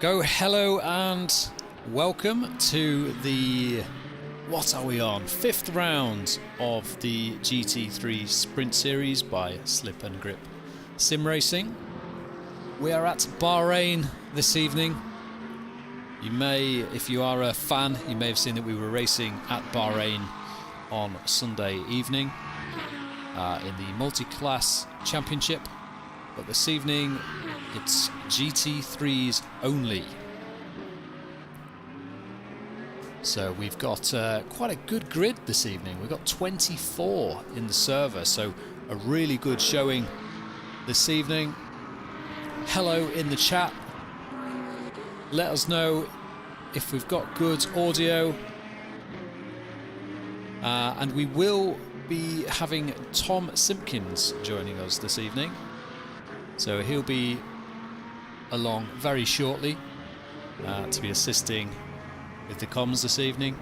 go. Hello and welcome to the, what are we on? 5th round of the GT3 Sprint Series by Slip and Grip Sim Racing. We are at Bahrain this evening. You may, if you are a fan, you may have seen that we were racing at Bahrain on Sunday evening in the multi-class championship. But this evening, it's GT3s only. So we've got quite a good grid this evening. We've got 24 in the server, so a really good showing this evening. Hello in the chat. Let us know if we've got good audio. And we will be having Tom Simpkins joining us this evening. So he'll be along very shortly to be assisting with the comms this evening.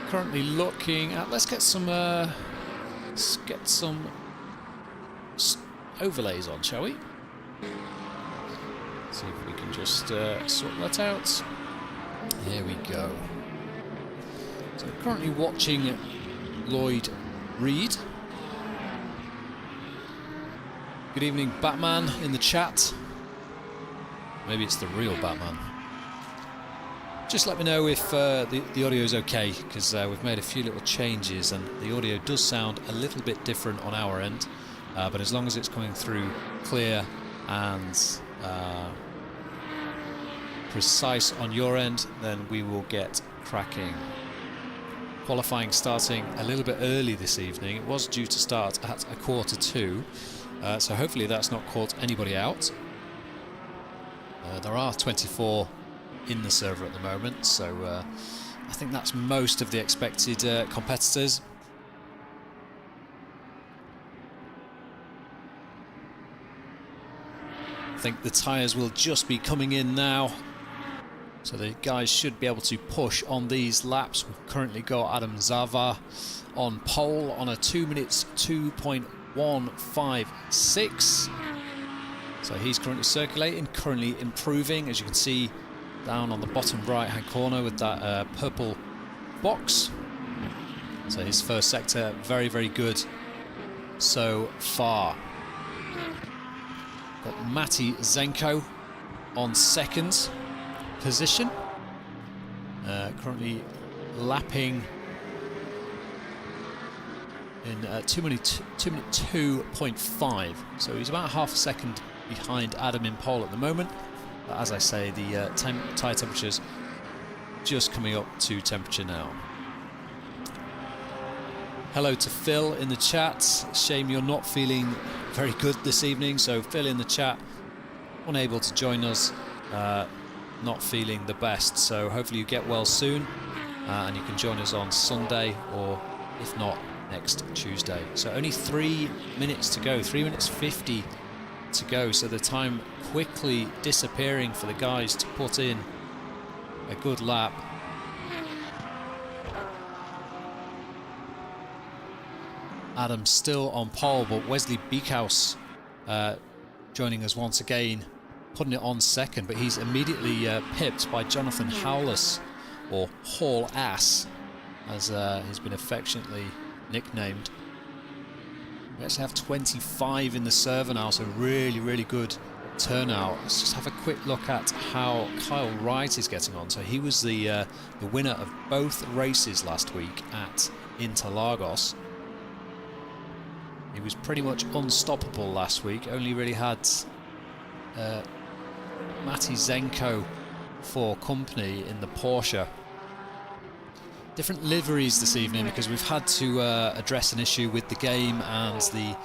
Currently looking at, let's get some overlays on, shall we? See if we can just sort that out. Here we go. So we're currently watching Lloyd Reed. Good evening, Batman, in the chat. Maybe it's the real Batman. Just let me know if the audio is okay, because we've made a few little changes and the audio does sound a little bit different on our end. But as long as it's coming through clear and precise on your end, then we will get cracking. Qualifying starting a little bit early this evening. It was due to start at 1:45, so hopefully that's not caught anybody out. There are 24 in the server at the moment, so I think that's most of the expected competitors. I think the tyres will just be coming in now. So the guys should be able to push on these laps. We've currently got Adam Zava on pole on a 2 minutes 2.156. So he's currently circulating, currently improving, as you can see down on the bottom right hand corner with that purple box. So his first sector, very, very good so far. Got Matti Zenko on second position, currently lapping in 2 minute 2.5, so he's about half a second behind Adam in pole at the moment. But as I say, the tyre temperature's just coming up to temperature now. Hello to Phil in the chat. Shame you're not feeling very good this evening, so Phil in the chat, unable to join us, not feeling the best, so hopefully you get well soon and you can join us on Sunday, or if not, next Tuesday. So only 3 minutes to go, 3 minutes 50 to go, so the time quickly disappearing for the guys to put in a good lap. Adam still on pole, but Wesley Beekhouse joining us once again, putting it on second, but he's immediately pipped by Jonathan Howless, or Hall Ass, as he's been affectionately nicknamed. We actually have 25 in the server now, so really, really good turnout. Let's just have a quick look at how Kyle Wright is getting on. So he was the winner of both races last week at Interlagos. He was pretty much unstoppable last week, only really had Matti Zenko for company in the Porsche. Different liveries this evening because we've had to address an issue with the game, and the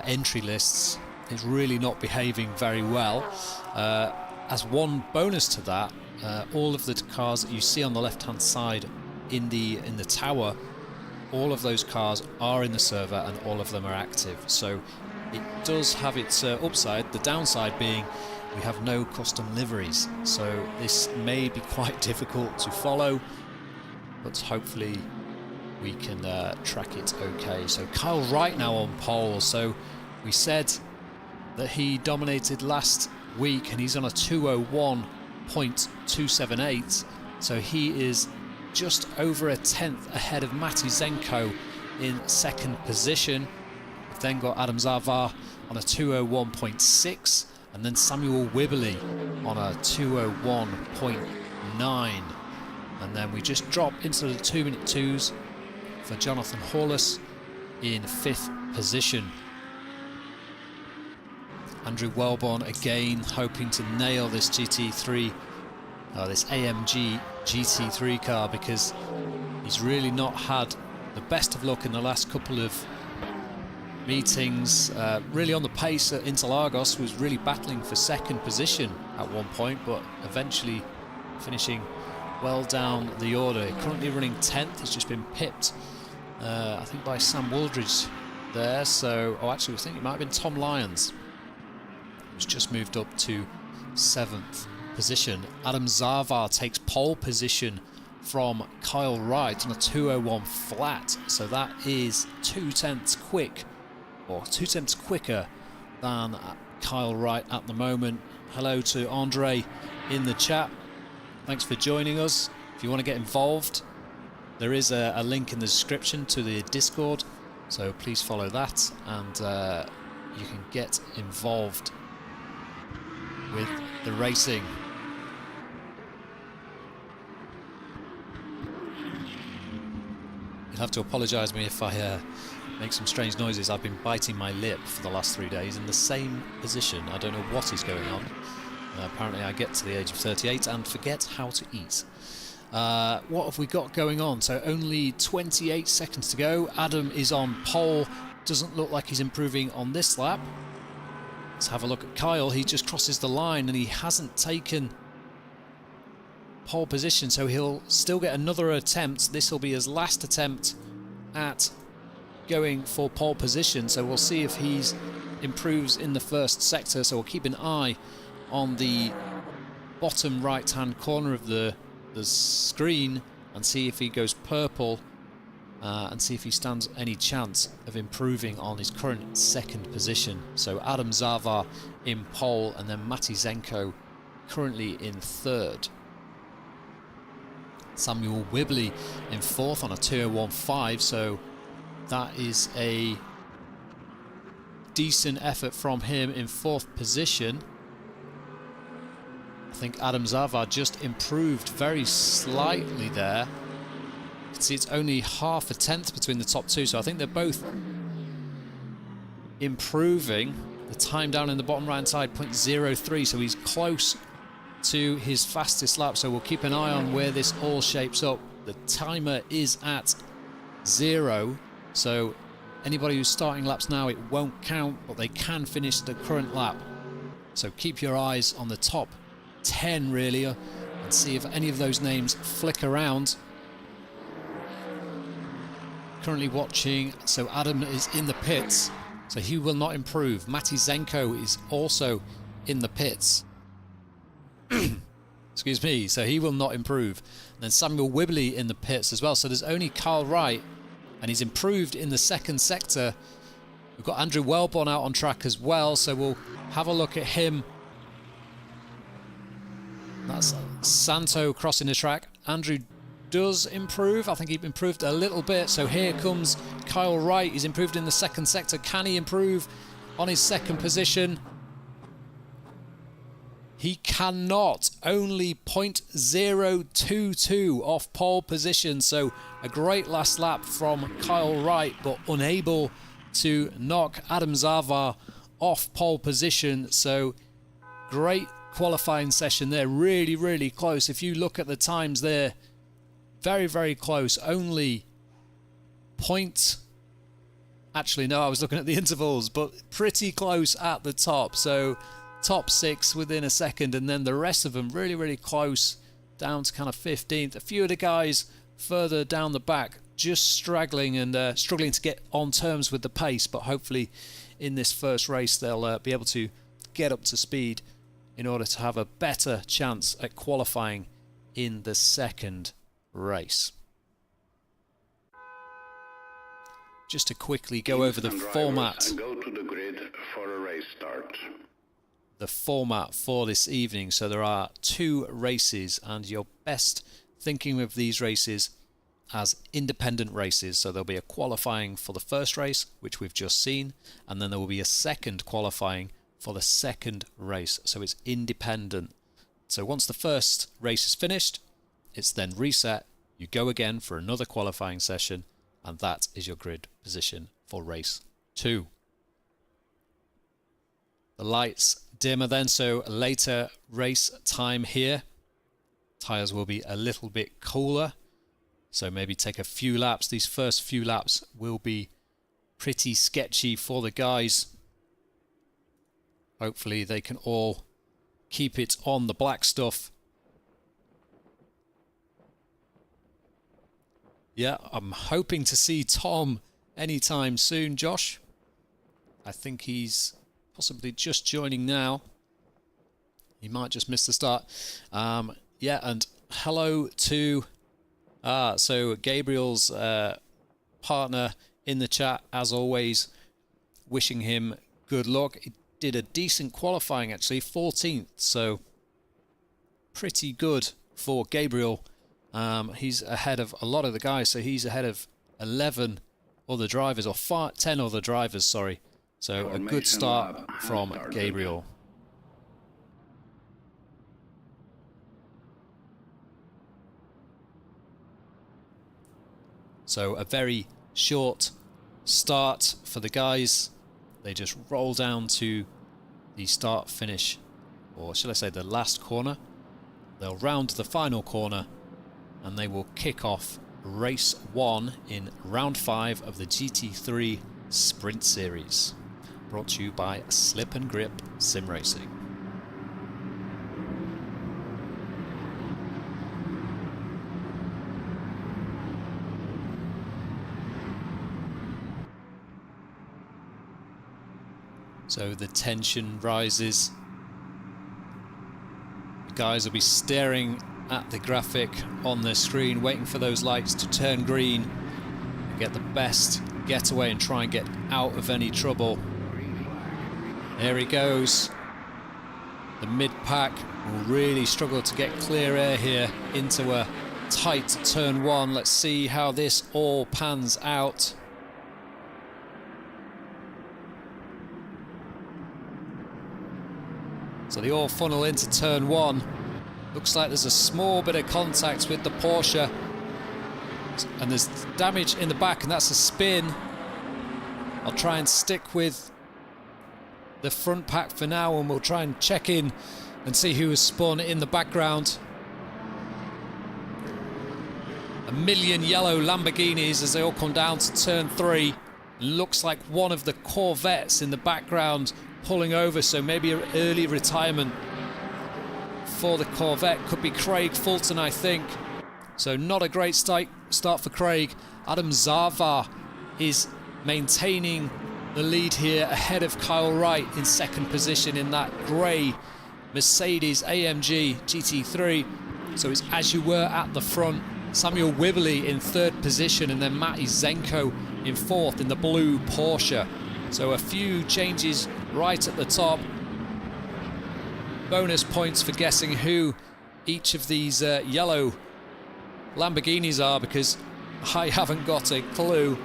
entry lists is really not behaving very well. As one bonus to that, all of the cars that you see on the left hand side in the tower, all of those cars are in the server and all of them are active. So it does have its upside, the downside being we have no custom liveries, so this may be quite difficult to follow, but hopefully we can track it okay. So Kyle Wright now on pole. So we said that he dominated last week and he's on a 201.278. So he is just over a tenth ahead of Matti Zenko in second position. We've then got Adam Zavar on a 201.6 and then Samuel Wibberley on a 201.9. And then we just drop into the 2-minute twos for Jonathan Hawless in fifth position. Andrew Wellborn again hoping to nail this GT3, this AMG GT3 car, because he's really not had the best of luck in the last couple of meetings. Really on the pace at Interlagos, was really battling for second position at one point, but eventually finishing well down the order. Currently running 10th, he's just been pipped, I think, by Sam Wooldridge there. So, oh, actually, I think it might have been Tom Lyons, who's just moved up to 7th position. Adam Zavar takes pole position from Kyle Wright on a 201 flat. So that is 0.2 quick, or 0.2 quicker than Kyle Wright at the moment. Hello to Andre in the chat. Thanks for joining us. If you want to get involved, there is a link in the description to the Discord, so please follow that and you can get involved with the racing. You'll have to apologise to me if I make some strange noises. I've been biting my lip for the last 3 days in the same position. I don't know what is going on. Apparently I get to the age of 38 and forget how to eat. What have we got going on? So only 28 seconds to go. Adam is on pole. Doesn't look like he's improving on this lap. Let's have a look at Kyle. He just crosses the line and he hasn't taken pole position, so he'll still get another attempt. This will be his last attempt at going for pole position, so we'll see if he's improves in the first sector. So we'll keep an eye on the bottom right hand corner of the screen and see if he goes purple, and see if he stands any chance of improving on his current second position. So Adam Zavar in pole and then Matti Zenko currently in third. Samuel Wibberley in fourth on a 201.5, so that is a decent effort from him in fourth position. I think Adam Zavar just improved very slightly there. You can see it's only half a tenth between the top two, so I think they're both improving. The time down in the bottom right hand side, 0.03, so he's close to his fastest lap, so we'll keep an eye on where this all shapes up. The timer is at 0, so anybody who's starting laps now, it won't count, but they can finish the current lap. So keep your eyes on the top 10 really, and see if any of those names flick around. Currently watching, so Adam is in the pits, so he will not improve. Matti Zenko is also in the pits. Excuse me, so he will not improve. And then Samuel Wibberley in the pits as well, so there's only Kyle Wright, and he's improved in the second sector. We've got Andrew Wellborn out on track as well, so we'll have a look at him. That's Santo crossing the track. Andrew does improve. I think he improved a little bit. So here comes Kyle Wright. He's improved in the second sector. Can he improve on his second position? He cannot. Only 0.022 off pole position. So a great last lap from Kyle Wright, but unable to knock Adam Zavar off pole position. So great qualifying session there. Really, really close. If you look at the times there, very, very close. Only point... Actually, no, I was looking at the intervals, but pretty close at the top. So top 6 within a second, and then the rest of them really, really close down to kind of 15th. A few of the guys further down the back just struggling and struggling to get on terms with the pace, but hopefully in this first race they'll be able to get up to speed in order to have a better chance at qualifying in the second race. just to quickly go over the format. Go to the grid for a race start. The format for this evening. So there are 2 races, and you're best thinking of these races as independent races. So there'll be a qualifying for the first race, which we've just seen, and then there will be a second qualifying for the second race. So it's independent. So once the first race is finished, it's then reset. You go again for another qualifying session, and that is your grid position for race 2. The lights dimmer then, so later race time here. Tyres will be a little bit cooler, so maybe take a few laps. These first few laps will be pretty sketchy for the guys. Hopefully they can all keep it on the black stuff. Yeah, I'm hoping to see Tom anytime soon, Josh. I think he's possibly just joining now. He might just miss the start. Yeah, and hello to so Gabriel's partner in the chat, as always, wishing him good luck. He did a decent qualifying, actually, 14th, so pretty good for Gabriel. He's ahead of a lot of the guys, so he's ahead of 11 other drivers, or 10 other drivers, sorry. So a good start from Gabriel. So a very short start for the guys. They just roll down to the start finish, or should I say the last corner. They'll round the final corner, and they will kick off race 1 in round 5 of the GT3 Sprint Series. Brought to you by Slip and Grip Sim Racing. So the tension rises. The guys will be staring at the graphic on the screen, waiting for those lights to turn green and get the best getaway and try and get out of any trouble. There he goes. The mid-pack will really struggle to get clear air here into a tight turn 1. Let's see how this all pans out. So they all funnel into turn 1. Looks like there's a small bit of contact with the Porsche, and there's damage in the back, and that's a spin. I'll try and stick with the front pack for now, and we'll try and check in and see who has spun in the background. A million yellow Lamborghinis as they all come down to turn 3. Looks like one of the Corvettes in the background pulling over, so maybe an early retirement for the Corvette. Could be Craig Fulton, I think. So not a great start for Craig. Adam Zarvar is maintaining the lead here ahead of Kyle Wright in second position in that grey Mercedes AMG GT3. So it's as you were at the front. Samuel Wibbly in third position, and then Matty Zenko in fourth in the blue Porsche. So a few changes right at the top. Bonus points for guessing who each of these yellow Lamborghinis are, because I haven't got a clue.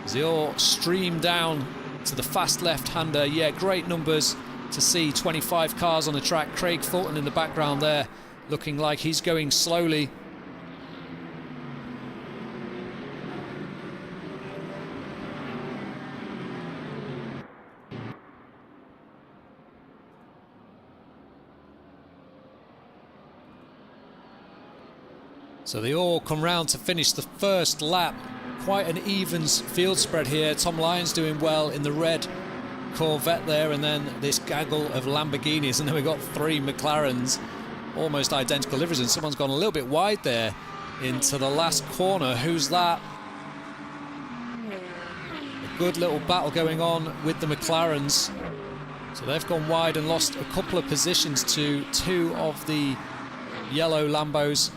As they all stream down to the fast left-hander. Yeah, great numbers to see. 25 cars on the track. Craig Fulton in the background there, looking like he's going slowly. So they all come round to finish the first lap. Quite an even field spread here. Tom Lyons doing well in the red Corvette there, and then this gaggle of Lamborghinis, and then we've got 3 McLarens, almost identical liveries, and someone's gone a little bit wide there into the last corner. Who's that? A good little battle going on with the McLarens. So they've gone wide and lost a couple of positions to 2 of the yellow Lambos.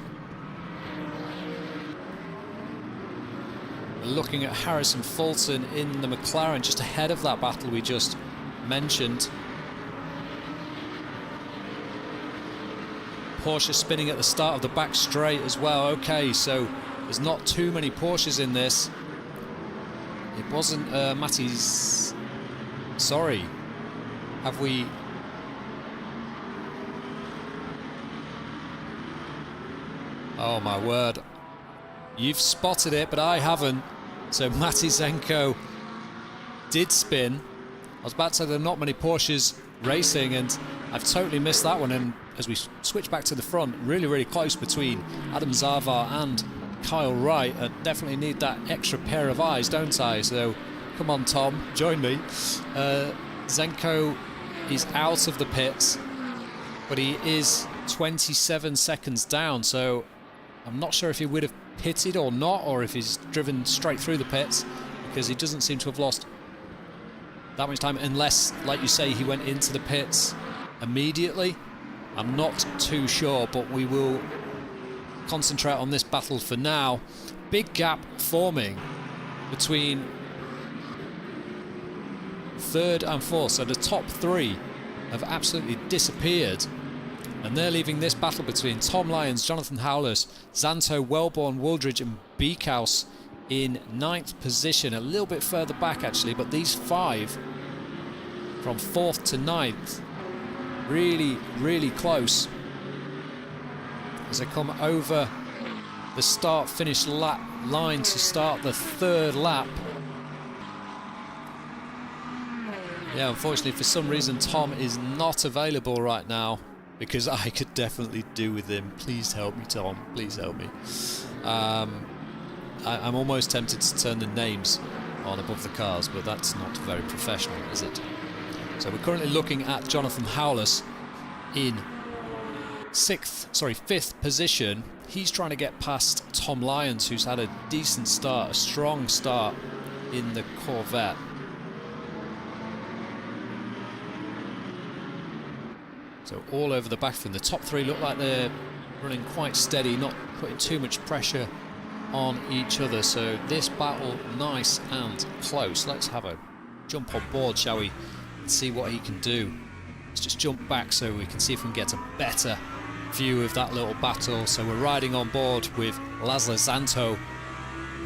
looking at Harrison Fulton in the McLaren, just ahead of that battle we just mentioned. Porsche spinning at the start of the back straight as well. Okay, so there's not too many Porsches in this. It wasn't Matty's... Sorry. Have we... Oh my word. You've spotted it, but I haven't. So Matty Zenko did spin. I was about to say there are not many Porsches racing, and I've totally missed that one. And as we switch back to the front, really close between Adam Zavar and Kyle Wright. I definitely need that extra pair of eyes, don't I? So come on, Tom, join me. Zenko is out of the pits, but he is 27 seconds down, so I'm not sure if he would have pitted or not, or if he's driven straight through the pits, because he doesn't seem to have lost that much time, unless, like you say, he went into the pits immediately. I'm not too sure, but we will concentrate on this battle for now. Big gap forming between third and fourth, so the top three have absolutely disappeared, and they're leaving this battle between Tom Lyons, Jonathan Howless, Zanto, Wellborn, Wooldridge and Beekhouse in 9th position, a little bit further back actually, but these five from 4th to 9th really close as they come over the start-finish lap line to start the third lap. Yeah, unfortunately for some reason Tom is not available right now, because I could definitely do with him. Please help me, Tom, please help me. I'm almost tempted to turn the names on above the cars, but that's not very professional, is it? So we're currently looking at Jonathan Howless in 5th position. He's trying to get past Tom Lyons, who's had a decent start, a strong start in the Corvette. So all over the back of them. The top three look like they're running quite steady, not putting too much pressure on each other. So this battle, nice and close. Let's have a jump on board, shall we, and see what he can do. Let's just jump back so we can see if we can get a better view of that little battle. So we're riding on board with Laszlo Zanto,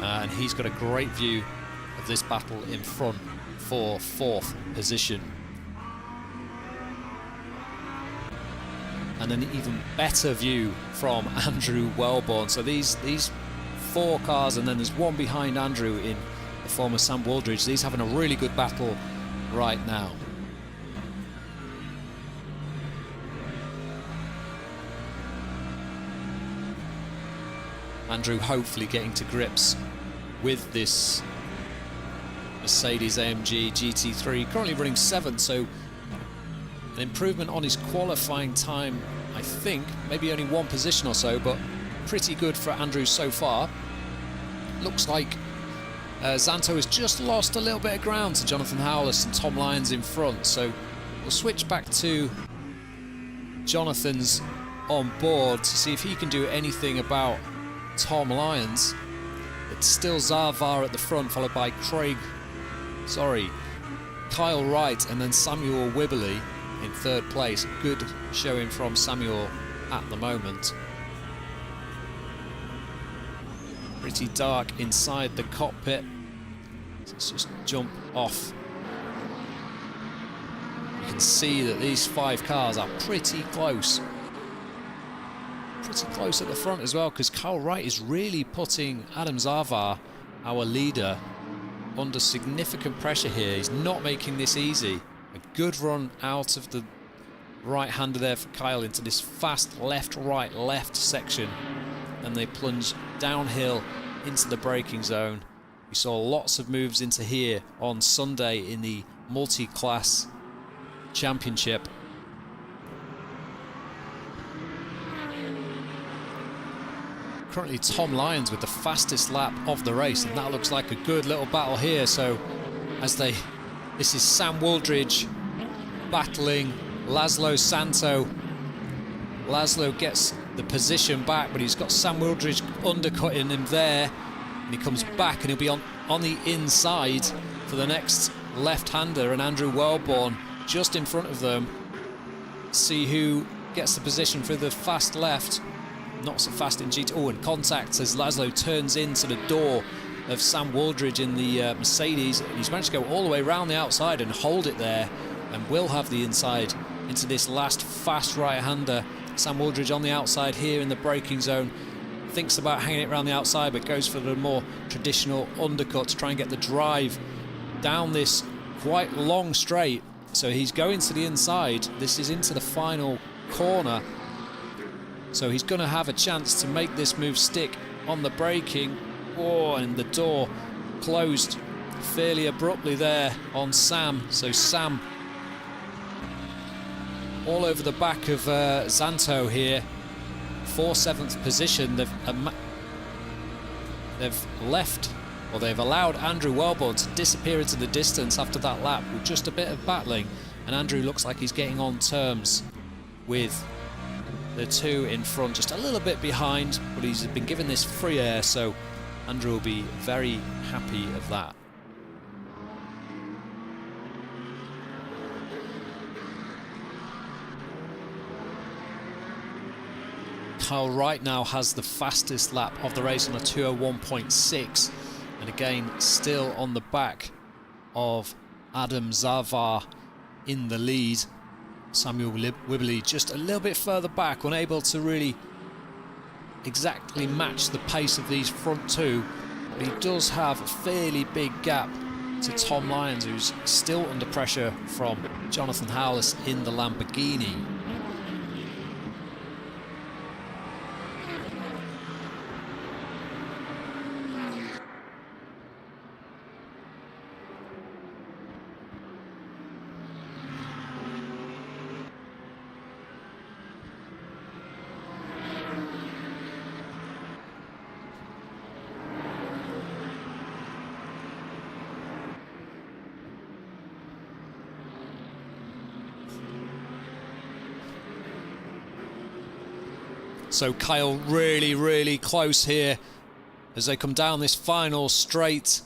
and he's got a great view of this battle in front for 4th position. And an even better view from Andrew Wellborn. So these 4 cars, and then there's one behind Andrew in the form of Sam Wooldridge. These having a really good battle right now. Andrew hopefully getting to grips with this Mercedes AMG GT3, currently running 7th, so an improvement on his qualifying time, I think. Maybe only 1 position or so, but pretty good for Andrew so far. Looks like Zanto has just lost a little bit of ground to Jonathan Howless and Tom Lyons in front, so we'll switch back to Jonathan's on board to see if he can do anything about Tom Lyons. It's still Zavar at the front, followed by Kyle Wright, and then Samuel Wibberley in 3rd place. Good showing from Samuel at the moment. Pretty dark inside the cockpit. Let's just jump off. You can see that these 5 cars are pretty close. Pretty close at the front as well, because Kyle Wright is really putting Adam Zavar, our leader, under significant pressure here. He's not making this easy. A good run out of the right-hander there for Kyle into this fast left section, and they plunge downhill into the braking zone. We saw lots of moves into here on Sunday in the multi-class championship. Currently Tom Lyons with the fastest lap of the race, and that looks like a good little battle here. So this is Sam Wooldridge battling Laszlo Zanto. Laszlo gets the position back, but he's got Sam Wooldridge undercutting him there. And he comes back and he'll be on the inside for the next left-hander, and Andrew Wellborn just in front of them. See who gets the position for the fast left. Not so fast in GT. Oh, and contact as Laszlo turns into the door of Sam Wooldridge in the Mercedes. He's managed to go all the way around the outside and hold it there, and will have the inside into this last fast right-hander. Sam Wooldridge on the outside here in the braking zone. Thinks about hanging it around the outside, but goes for the more traditional undercut to try and get the drive down this quite long straight. So he's going to the inside. This is into the final corner. So he's going to have a chance to make this move stick on the braking. Oh, and the door closed fairly abruptly there on Sam. So Sam all over the back of Zanto here for 7th position. They've left, or they've allowed Andrew Wellborn to disappear into the distance after that lap with just a bit of battling, and Andrew looks like he's getting on terms with the two in front, just a little bit behind, but he's been given this free air, so Andrew will be very happy of that. Kyle Wright now has the fastest lap of the race on a 2:01.6, and again still on the back of Adam Zavar in the lead. Samuel Wibberley just a little bit further back, unable to really exactly match the pace of these front two, but he does have a fairly big gap to Tom Lyons, who's still under pressure from Jonathan Howless in the Lamborghini. So Kyle really close here as they come down this final straight.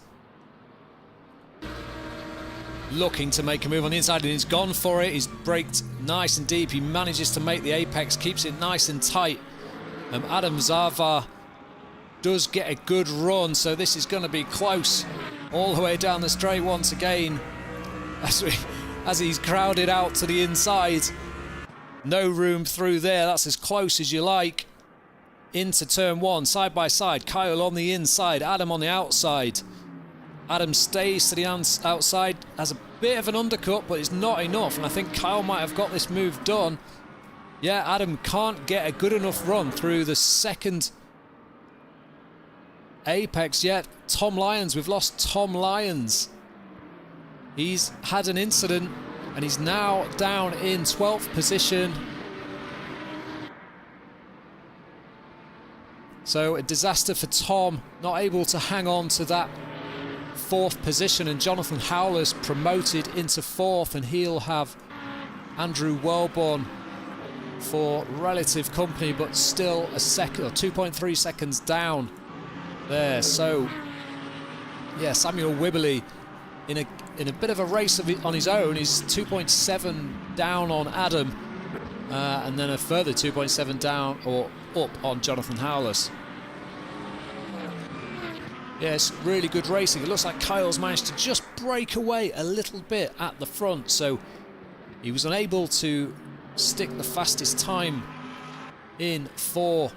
Looking to make a move on the inside, and he's gone for it. He's braked nice and deep. He manages to make the apex, keeps it nice and tight. Adam Zavar does get a good run, so this is going to be close all the way down the straight once again as he's crowded out to the inside. No room through there. That's as close as you like. Into turn one, side by side. Kyle on the inside, Adam on the outside. Adam stays to the outside, has a bit of an undercut, but it's not enough. And I think Kyle might have got this move done. Yeah, Adam can't get a good enough run through the second apex yet. Tom Lyons, we've lost Tom Lyons. He's had an incident, and he's now down in 12th position. So a disaster for Tom, not able to hang on to that 4th position, and Jonathan Howless promoted into 4th, and he'll have Andrew Wellborn for relative company, but still a second, or 2.3 seconds down there. So yeah, Samuel Wibberley in a bit of a race on his own. He's 2.7 down on Adam, and then a further 2.7 down or up on Jonathan Howless. Yes, really good racing. It looks like Kyle's managed to just break away a little bit at the front, so he was unable to stick the fastest time in for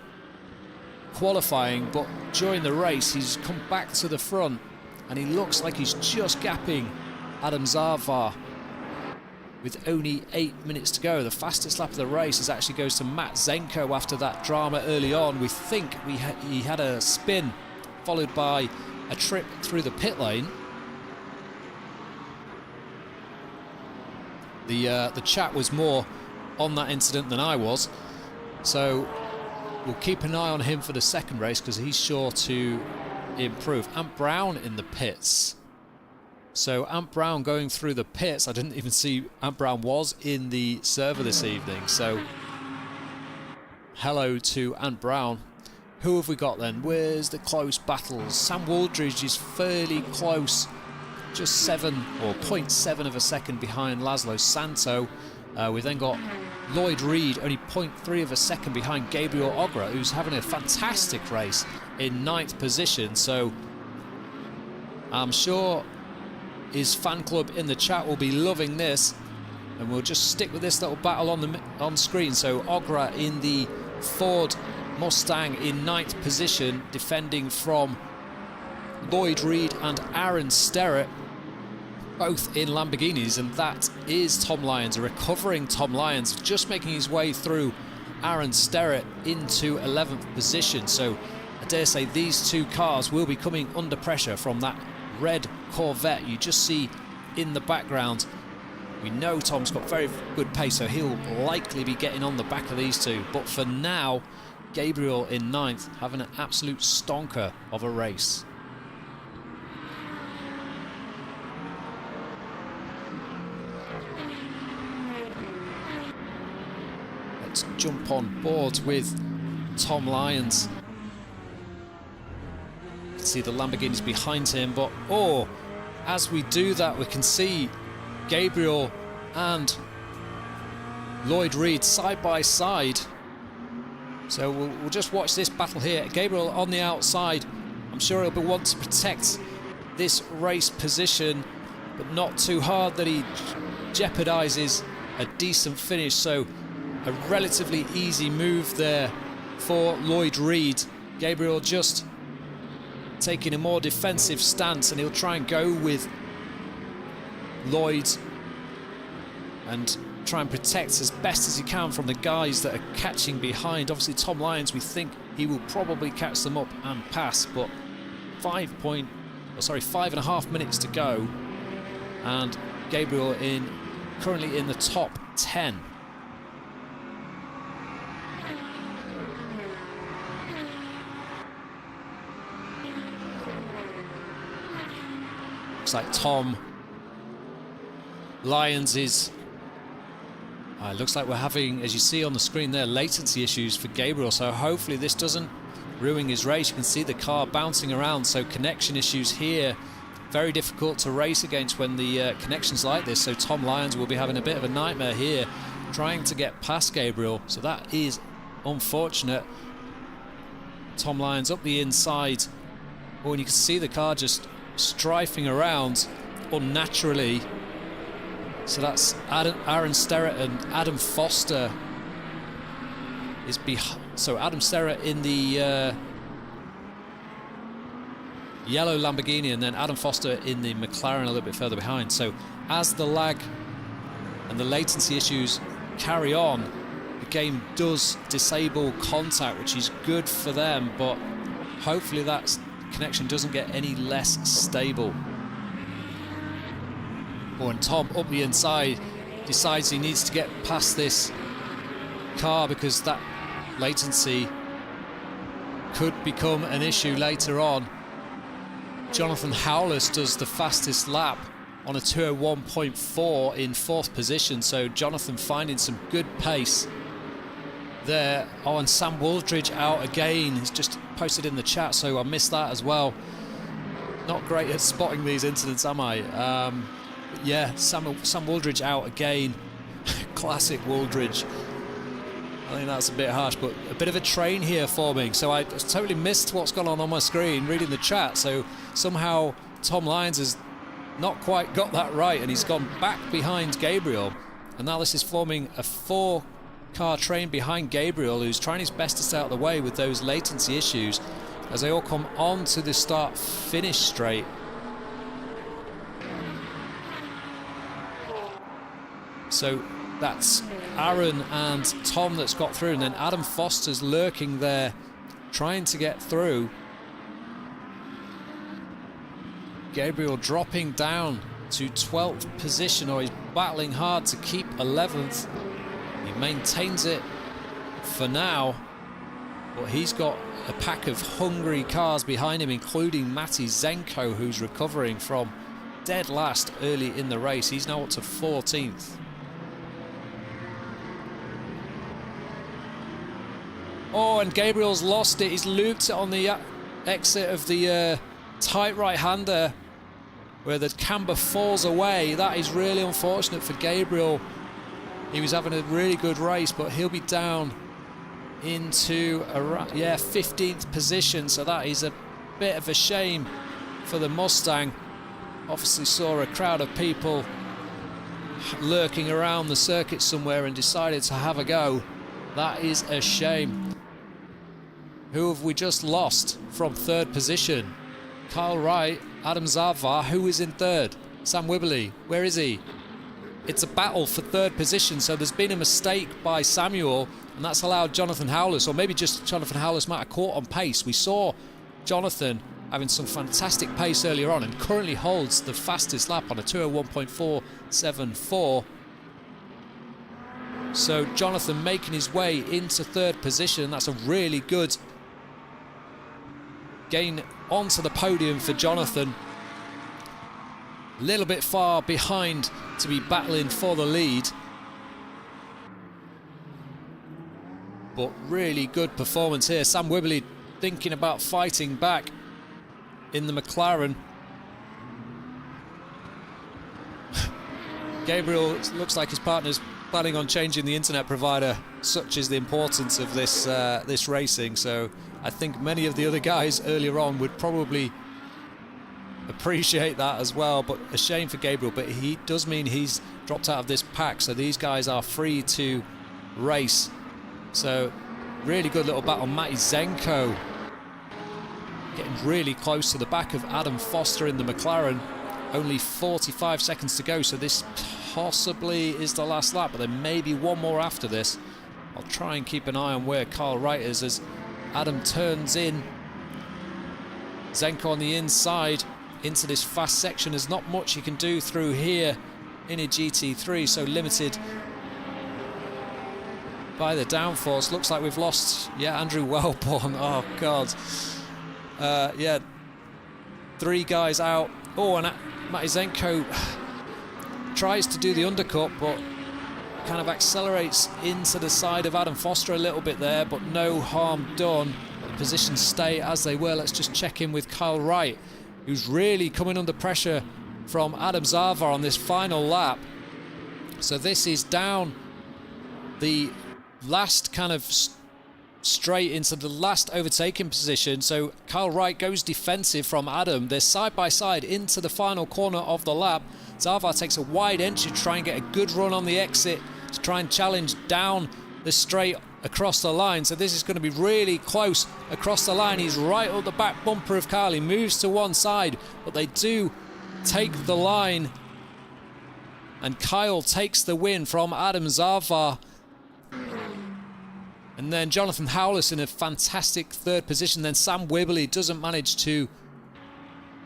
qualifying, but during the race he's come back to the front, and he looks like he's just gapping Adam Zavar with only 8 minutes to go. The fastest lap of the race actually goes to Matt Zenko after that drama early on. We think he had a spin followed by a trip through the pit lane. The chat was more on that incident than I was, so we'll keep an eye on him for the second race because he's sure to improve. Ant Brown in the pits. So Ant Brown going through the pits. I didn't even see Ant Brown was in the server this evening. So hello to Ant Brown, who have we got then? Where's the close battles? Sam Wooldridge is fairly close, just 7 or 0.7 of a second behind Laszlo Santo. We've then got Lloyd Reed only 0.3 of a second behind Gabriel Ogra, who's having a fantastic race in 9th position. So I'm sure his fan club in the chat will be loving this, and we'll just stick with this little battle on screen. So Ogra in the Ford Mustang in 9th position, defending from Lloyd Reed and Aaron Sterrett, both in Lamborghinis, and that is Tom Lyons, a recovering Tom Lyons, just making his way through Aaron Sterrett into 11th position. So I dare say these two cars will be coming under pressure from that red Corvette you just see in the background. We know Tom's got very good pace, so he'll likely be getting on the back of these two. But for now, Gabriel in 9th, having an absolute stonker of a race. Let's jump on board with Tom Lyons. You can see the Lamborghinis behind him, but as we do that, we can see Gabriel and Lloyd Reed side by side. So we'll just watch this battle here. Gabriel on the outside. I'm sure he'll want to protect this race position, but not too hard that he jeopardizes a decent finish. So a relatively easy move there for Lloyd Reed. Gabriel just taking a more defensive stance, and he'll try and go with Lloyd and try and protect as best as he can from the guys that are catching behind. Obviously Tom Lyons, we think he will probably catch them up and pass, but 5.5 minutes to go, and Gabriel currently in the top 10. Looks like Tom Lyons is... looks like we're having, as you see on the screen there, latency issues for Gabriel, so hopefully this doesn't ruin his race. You can see the car bouncing around, so connection issues here. Very difficult to race against when the connection's like this, so Tom Lyons will be having a bit of a nightmare here trying to get past Gabriel, so that is unfortunate. Tom Lyons up the inside. And you can see the car just strifing around unnaturally. So that's Aaron Sterrett and Adam Foster is behind. So Adam Sterrett in the yellow Lamborghini, and then Adam Foster in the McLaren a little bit further behind. So as the lag and the latency issues carry on, the game does disable contact, which is good for them, but hopefully that connection doesn't get any less stable. And Tom up the inside decides he needs to get past this car because that latency could become an issue later on. Jonathan Howless does the fastest lap on a 2:01.4 in 4th position, so Jonathan finding some good pace there. And Sam Wooldridge out again. He's just posted in the chat, so I missed that as well. Not great at spotting these incidents, am I? Yeah, Sam Wooldridge out again. Classic Wooldridge. I think that's a bit harsh, but a bit of a train here forming. So I totally missed what's gone on my screen reading the chat. So somehow Tom Lyons has not quite got that right, and he's gone back behind Gabriel. And now this is forming a 4-car train behind Gabriel, who's trying his best to stay out of the way with those latency issues as they all come on to the start-finish straight. So that's Aaron and Tom that's got through, and then Adam Foster's lurking there trying to get through. Gabriel dropping down to 12th position, or he's battling hard to keep 11th. He maintains it for now, but he's got a pack of hungry cars behind him, including Matti Zenko, who's recovering from dead last early in the race. He's now up to 14th. Oh, and Gabriel's lost it. He's looped it on the exit of the tight right-hander where the camber falls away. That is really unfortunate for Gabriel. He was having a really good race, but he'll be down into a 15th position, so that is a bit of a shame for the Mustang. Obviously saw a crowd of people lurking around the circuit somewhere and decided to have a go. That is a shame. Who have we just lost from third position? Kyle Wright, Adam Zarvar. Who is in third? Sam Wibberley. Where is he? It's a battle for third position, so there's been a mistake by Samuel, and that's allowed Jonathan Howless, or maybe just Jonathan Howless might have caught on pace. We saw Jonathan having some fantastic pace earlier on and currently holds the fastest lap on a 201.474. So Jonathan making his way into third position. That's a really good gain onto the podium for Jonathan. A little bit far behind to be battling for the lead. But really good performance here. Sam Wibberley thinking about fighting back in the McLaren. Gabriel looks like his partner's planning on changing the internet provider. Such is the importance of this this racing. So I think many of the other guys earlier on would probably appreciate that as well. But a shame for Gabriel. But he does mean he's dropped out of this pack. So these guys are free to race. So really good little battle. Matty Zenko getting really close to the back of Adam Foster in the McLaren. Only 45 seconds to go, so this possibly is the last lap, but there may be one more after this. I'll try and keep an eye on where Kyle Wright is as Adam turns in. Zenko on the inside into this fast section. There's not much you can do through here in a GT3, so limited by the downforce. Looks like we've lost, Andrew Wellborn. Oh, God. Yeah, 3 guys out. Oh, and Matty Zenko tries to do the undercut, but kind of accelerates into the side of Adam Foster a little bit there, but no harm done. The positions stay as they were. Let's just check in with Kyle Wright, who's really coming under pressure from Adam Zarvar on this final lap. So this is down the last kind of straight into the last overtaking position. So Kyle Wright goes defensive from Adam. They're side by side into the final corner of the lap. Zarvar takes a wide entry to try and get a good run on the exit to try and challenge down the straight across the line. So this is going to be really close across the line. He's right up the back bumper of Kyle. He moves to one side, but they do take the line, and Kyle takes the win from Adam Zarvar. And then Jonathan Howless in a fantastic third position. Then Sam Wibberley doesn't manage to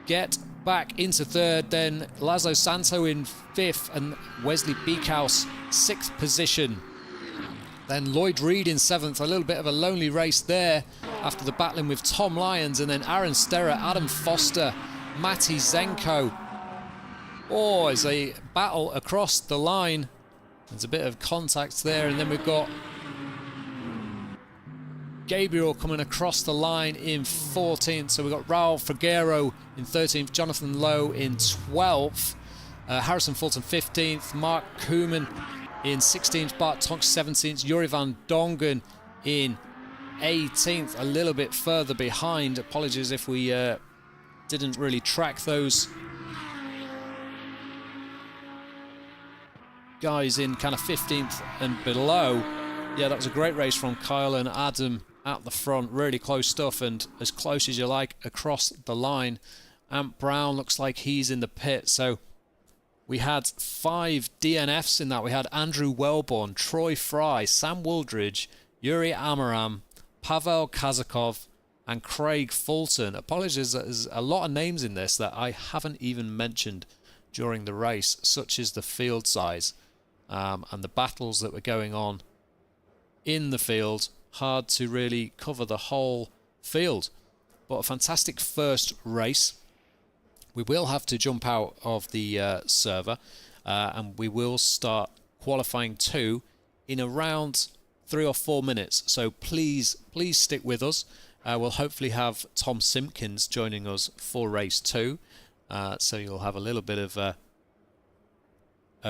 get back into third. Then Laszlo Santo in 5th and Wesley Beekhouse 6th position. Then Lloyd Reed in 7th. A little bit of a lonely race there after the battling with Tom Lyons. And then Aaron Sterrett, Adam Foster, Matty Zenko. Oh, it's a battle across the line. There's a bit of contact there. And then we've got Gabriel coming across the line in 14th. So we've got Raul Figueroa in 13th, Jonathan Lowe in 12th, Harrison Fulton 15th, Mark Koeman in 16th, Bart Tonk 17th, Yuri van Dongen in 18th, a little bit further behind. Apologies if we didn't really track those guys in kind of 15th and below. Yeah, that was a great race from Kyle and Adam at the front. Really close stuff, and as close as you like across the line. Ant Brown looks like he's in the pit. So we had 5 DNFs in that. We had Andrew Wellborn, Troy Fry, Sam Wooldridge, Yuri Amaram, Pavel Kazakov, and Craig Fulton. Apologies, there's a lot of names in this that I haven't even mentioned during the race, such as the field size and the battles that were going on in the field. Hard to really cover the whole field, but a fantastic first race. We will have to jump out of the server and we will start qualifying 2 in around 3 or 4 minutes. So please stick with us. We'll hopefully have Tom Simpkins joining us for race 2. So you'll have a little bit of a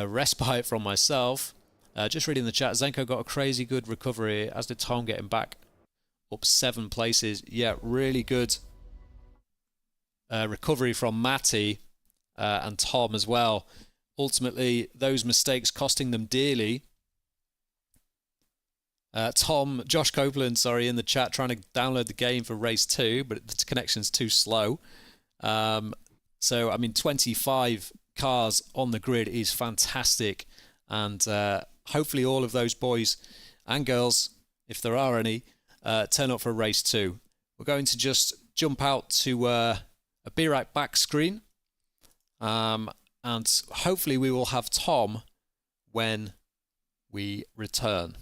respite from myself. Just reading the chat, Zenko got a crazy good recovery, as did Tom, getting back up 7 places. Yeah, really good recovery from Matty and Tom as well. Ultimately, those mistakes costing them dearly. Josh Copeland, in the chat, trying to download the game for race 2, but the connection's too slow. So, I mean, 25 cars on the grid is fantastic. And hopefully all of those boys and girls, if there are any, turn up for race 2. We're going to just jump out to a Be Right Back screen. And hopefully we will have Tom when we return.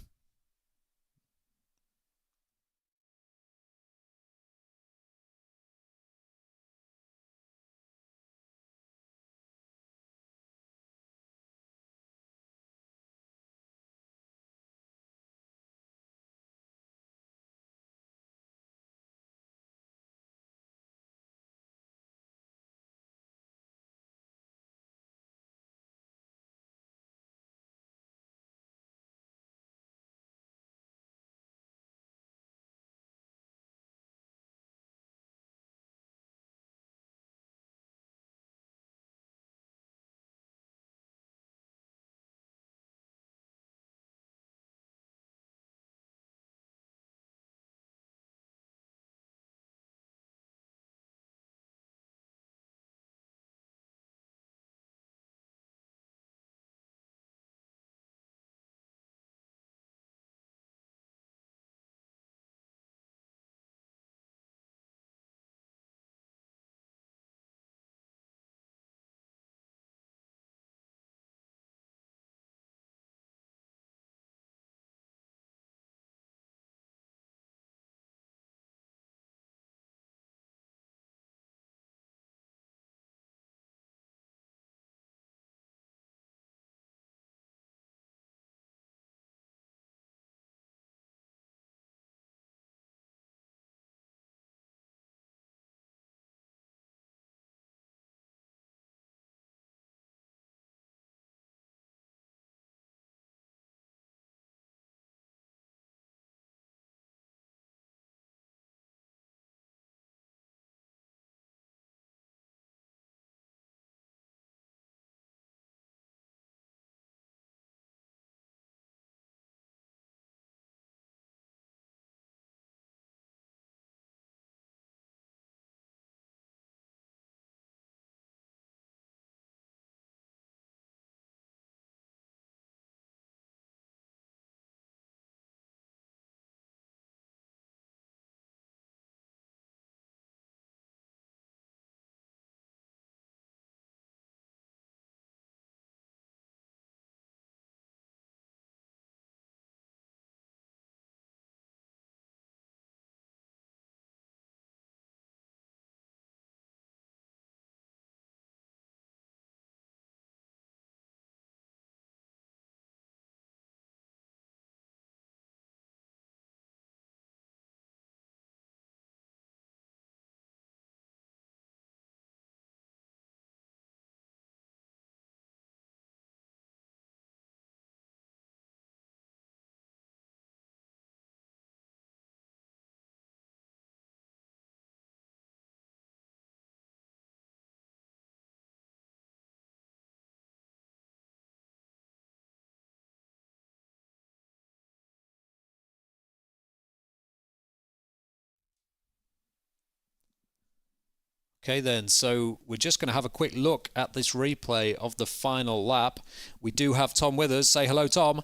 Okay then, so we're just going to have a quick look at this replay of the final lap. We do have Tom with us. Say hello, Tom.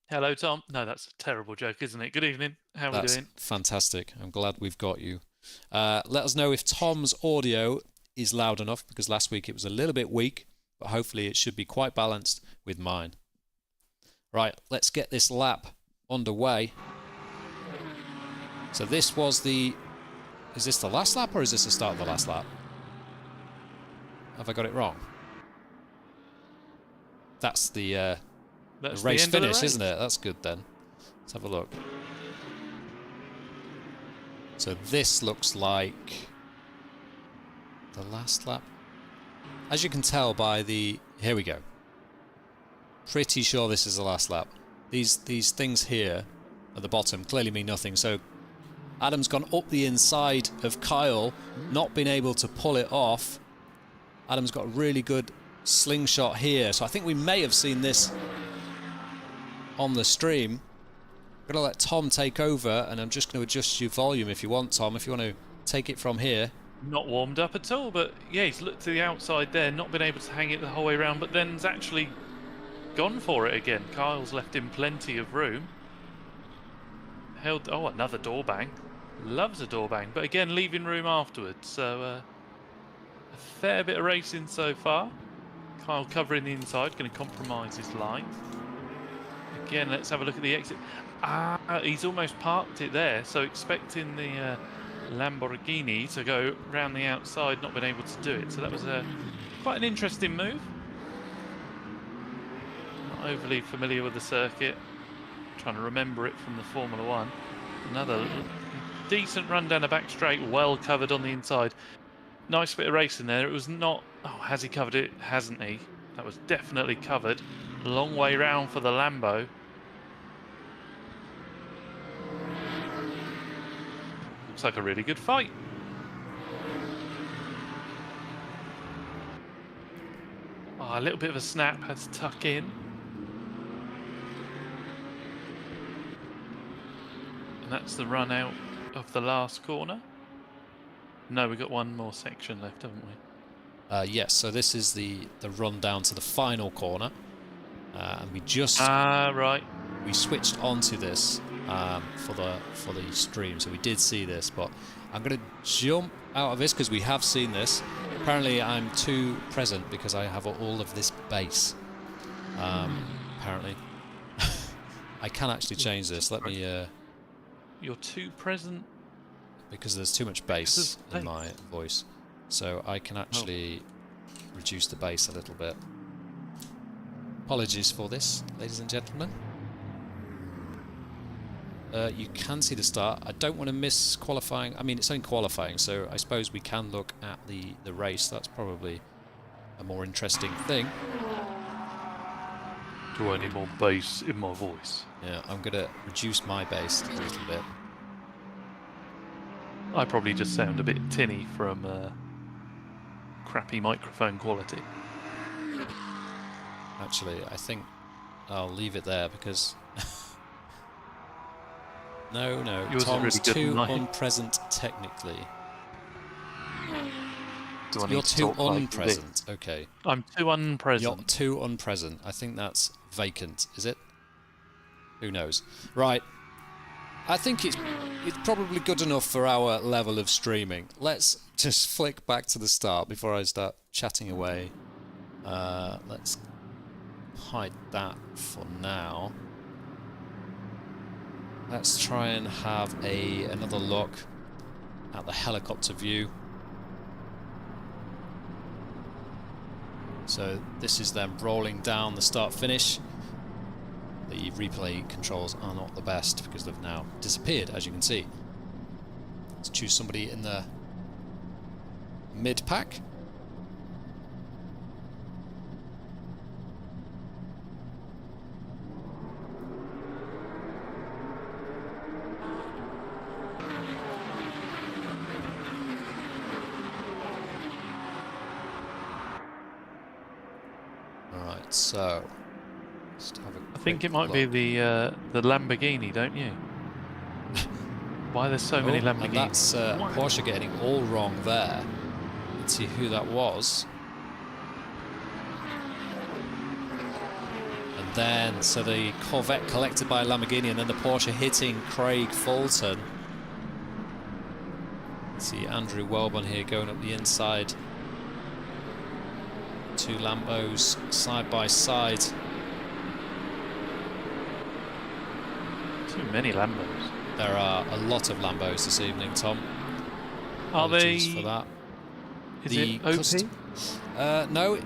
Hello, Tom. No, that's a terrible joke, isn't it? Good evening. How are we doing? Fantastic. I'm glad we've got you. Let us know if Tom's audio is loud enough, because last week it was a little bit weak, but hopefully it should be quite balanced with mine. Right, let's get this lap underway. So this was the... Is this the last lap, or is this the start of the last lap? Have I got it wrong? That's the race finish, isn't it? That's good then. Let's have a look. So this looks like the last lap. As you can tell by the... Here we go. Pretty sure this is the last lap. These things here at the bottom clearly mean nothing. So Adam's gone up the inside of Kyle, not been able to pull it off. Adam's got a really good slingshot here. So I think we may have seen this on the stream. I'm going to let Tom take over, and I'm just going to adjust your volume if you want, Tom, if you want to take it from here. Not warmed up at all, but yeah, he's looked to the outside there, not been able to hang it the whole way around, but then's actually gone for it again. Kyle's left him plenty of room. Held... Oh, another door bang. Loves a door bang, but again, leaving room afterwards. So, a fair bit of racing so far. Kyle covering the inside, going to compromise his line. Again, let's have a look at the exit. He's almost parked it there, so expecting the Lamborghini to go round the outside, not been able to do it. So that was quite an interesting move. Not overly familiar with the circuit. Trying to remember it from the Formula 1. Another decent run down the back straight, well covered on the inside. Nice bit of racing there. It was not... Oh, has he covered it? Hasn't he? That was definitely covered. Long way round for the Lambo. Looks like a really good fight. Oh, a little bit of a snap, had to tuck in. And that's the run out of the last corner. No, we've got one more section left, haven't we? Yes, so this is the run down to the final corner. And we just... right. We switched onto this for the stream, so we did see this, but I'm going to jump out of this because we have seen this. Apparently I'm too present because I have all of this base. Apparently. I can actually change this. Let me... You're too present? Because there's too much bass in my voice. So I can actually reduce the bass a little bit. Apologies for this, ladies and gentlemen. You can see the start. I don't want to miss qualifying. I mean, it's only qualifying, so I suppose we can look at the race. That's probably a more interesting thing. Do I need more bass in my voice? Yeah, I'm going to reduce my bass a little bit. I probably just sound a bit tinny from crappy microphone quality. Actually, I think I'll leave it there because... No, Yours Tom's is really too good unpresent technically. Do I need You're to too talk like unpresent. this? Okay. I'm too unpresent. You're too unpresent. I think that's vacant, is it? Who knows? Right. I think it's probably good enough for our level of streaming. Let's just flick back to the start before I start chatting away. Let's hide that for now. Let's try and have another look at the helicopter view. So this is them rolling down the start-finish. The replay controls are not the best because they've now disappeared, as you can see. Let's choose somebody in the mid-pack. Alright, so... I think it might be the Lamborghini, don't you? Why there's so many Lamborghinis? And that's Porsche getting it all wrong there. Let's see who that was. And then, so the Corvette collected by a Lamborghini, and then the Porsche hitting Craig Fulton. Let's see Andrew Welborn here going up the inside. Two Lambos side by side. Too many Lambos. There are a lot of Lambos this evening, Tom. Are Apologies they? for that. Is it OP? No,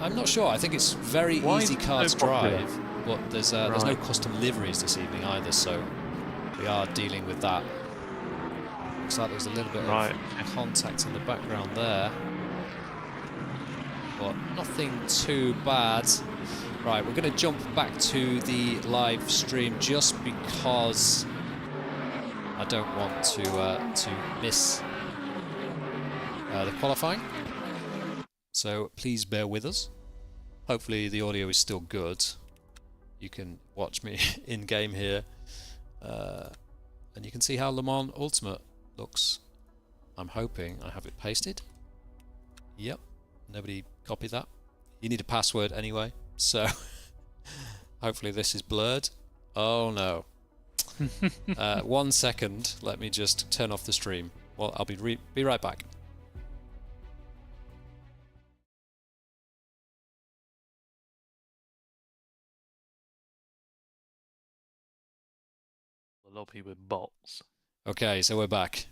I'm not sure. I think it's very Why easy is it car so to drive. popular? but there's no custom liveries this evening either, so we are dealing with that. Looks like there's a little bit of contact in the background there, but nothing too bad. Right, we're going to jump back to the live stream just because I don't want to miss the qualifying. So please bear with us. Hopefully the audio is still good. You can watch me in game here, and you can see how Le Mans Ultimate looks. I'm hoping I have it pasted. Yep, nobody copied that. You need a password anyway, so hopefully this is blurred. Oh no. 1 second, let me just turn off the stream. Well, I'll be right back. Lobby with bots. Okay, so we're back.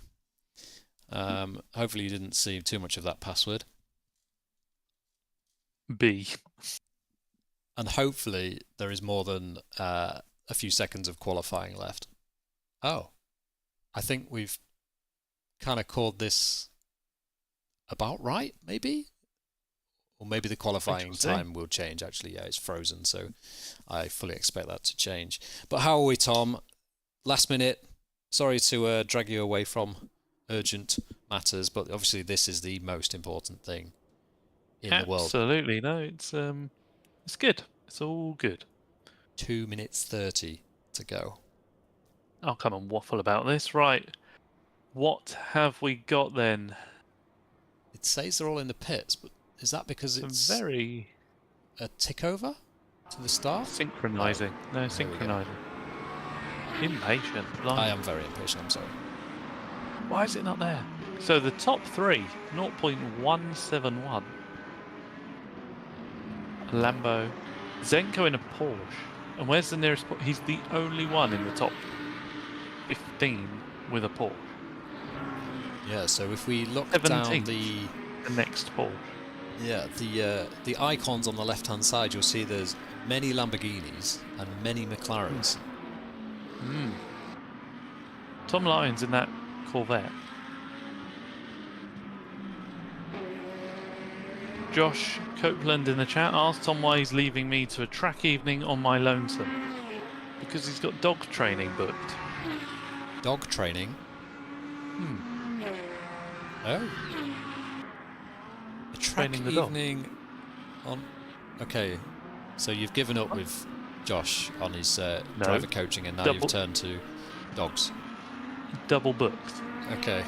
Hopefully you didn't see too much of that password. B. And hopefully there is more than a few seconds of qualifying left. Oh, I think we've kind of called this about right, maybe? Or maybe the qualifying time will change, actually. Yeah, it's frozen, so I fully expect that to change. But how are we, Tom? Last minute, sorry to drag you away from urgent matters, but obviously this is the most important thing in the world. Absolutely, no, it's good. It's all good. 2 minutes 30 to go. I'll come and waffle about this. Right, what have we got then? It says they're all in the pits, but is that because it's very a tick over to the start? Synchronising. No, synchronising. Impatient. Blimey. I am very impatient, I'm sorry. Why is it not there? So the top three, 0.171. Lambo. Zenko in a Porsche. And where's the nearest Porsche? He's the only one in the top 15 with a Porsche. Yeah, so if we look down the next Porsche. Yeah, the icons on the left-hand side, you'll see there's many Lamborghinis and many McLarens. Tom Lyons in that Corvette. Josh Copeland in the chat asked Tom why he's leaving me to a track evening on my lonesome. Because he's got dog training booked. Dog training? Oh. A track evening on... Okay, so you've given up with Josh on his driver coaching, and now you've turned to dogs. Double booked. Okay.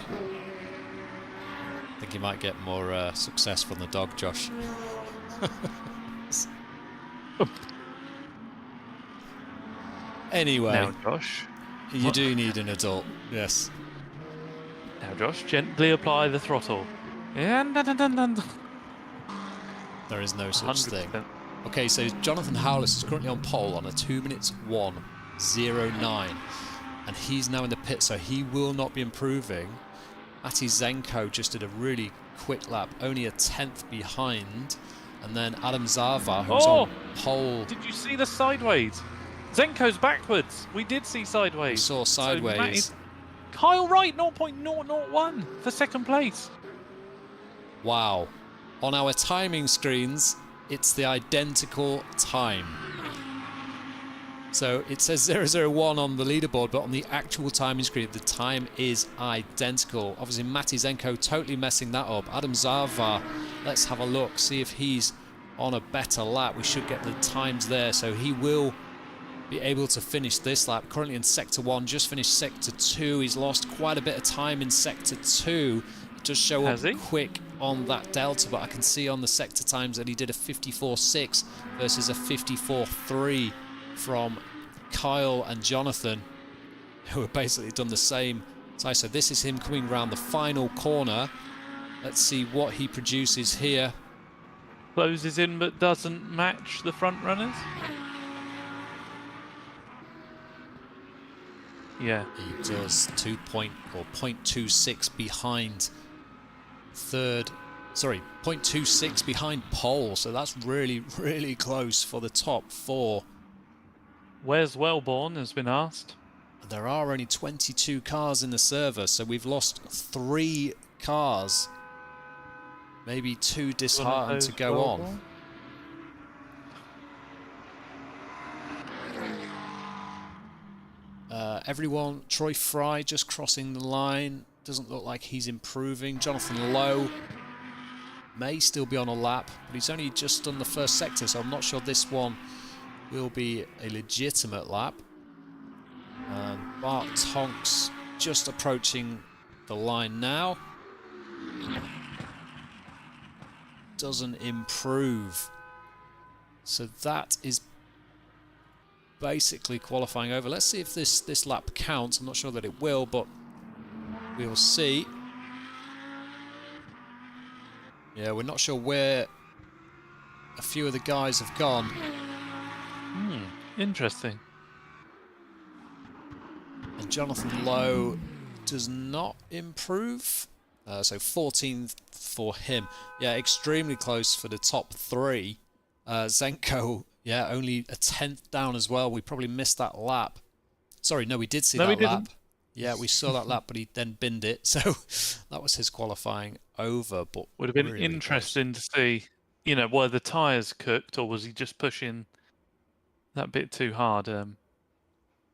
I think you might get more success from the dog, Josh. Anyway. Now, Josh. You do need an adult, yes. Now, Josh, gently apply the throttle. There is no such 100%. thing. Okay, so Jonathan Howless is currently on pole on a 2 minutes 1:09, and he's now in the pit, so he will not be improving. Matti Zenko just did a really quick lap, only a 10th behind, and then Adam Zava, who's on pole. Did you see the sideways? Zenko's backwards. We did see sideways. We saw sideways. So Kyle Wright, 0.001 for second place. Wow. On our timing screens, it's the identical time. So it says 001 on the leaderboard, but on the actual timing screen, the time is identical. Obviously, Matti Zenko totally messing that up. Adam Zava, let's have a look, see if he's on a better lap. We should get the times there, so he will be able to finish this lap. Currently in Sector 1, just finished Sector 2. He's lost quite a bit of time in Sector 2. It does show up quick on that delta, but I can see on the sector times that he did a 54.6 versus a 54.3 from Kyle and Jonathan, who have basically done the same. So this is him coming round the final corner. Let's see what he produces here. Closes in but doesn't match the front runners. Yeah. He does 0.26 behind third. Sorry, 0.26 behind pole. So that's really, really close for the top four. Where's Wellborn has been asked. There are only 22 cars in the server, so we've lost 3 cars. Maybe too disheartened to go on. Everyone, Troy Fry just crossing the line. Doesn't look like he's improving. Jonathan Lowe may still be on a lap, but he's only just done the first sector, so I'm not sure this one will be a legitimate lap. And Bart Tonks just approaching the line now. Doesn't improve. So that is basically qualifying over. Let's see if this lap counts. I'm not sure that it will, but we'll see. Yeah, we're not sure where a few of the guys have gone. Interesting. And Jonathan Lowe does not improve. So 14th for him. Yeah, extremely close for the top 3. Zenko, yeah, only a 10th down as well. We probably missed that lap. Sorry, no, we did see that lap. Yeah, we saw that lap, but he then binned it. So that was his qualifying over. But would have been really interesting to see, you know, were the tyres cooked or was he just pushing that bit too hard?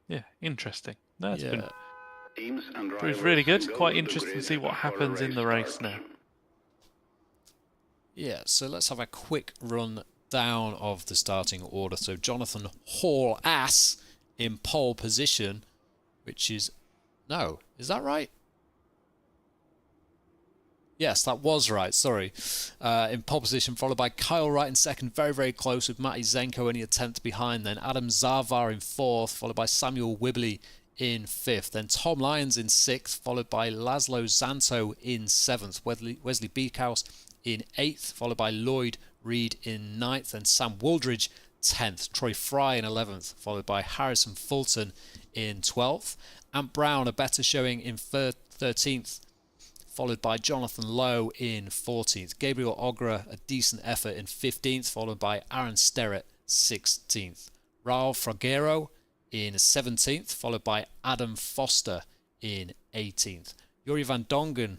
Yeah, interesting. That's been proved really good. Quite interesting to see what happens in the race now. Yeah, so let's have a quick run down of the starting order. So Jonathan Hall-Ass in pole position, which is... No, is that right? Yes, that was right, sorry. In pole position, followed by Kyle Wright in second, very, very close, with Matty Zenko only a 10th behind. Then Adam Zavar in 4th, followed by Samuel Wibley in 5th. Then Tom Lyons in 6th, followed by Laszlo Zanto in 7th. Wesley Beekhouse in 8th, followed by Lloyd Reed in 9th. And Sam Wooldridge 10th. Troy Fry in 11th, followed by Harrison Fulton in 12th. Ant Brown, a better showing in 13th, followed by Jonathan Lowe in 14th. Gabriel Ogra, a decent effort in 15th, followed by Aaron Sterrett 16th. Raul Fraguero in 17th, followed by Adam Foster in 18th. Yuri Van Dongen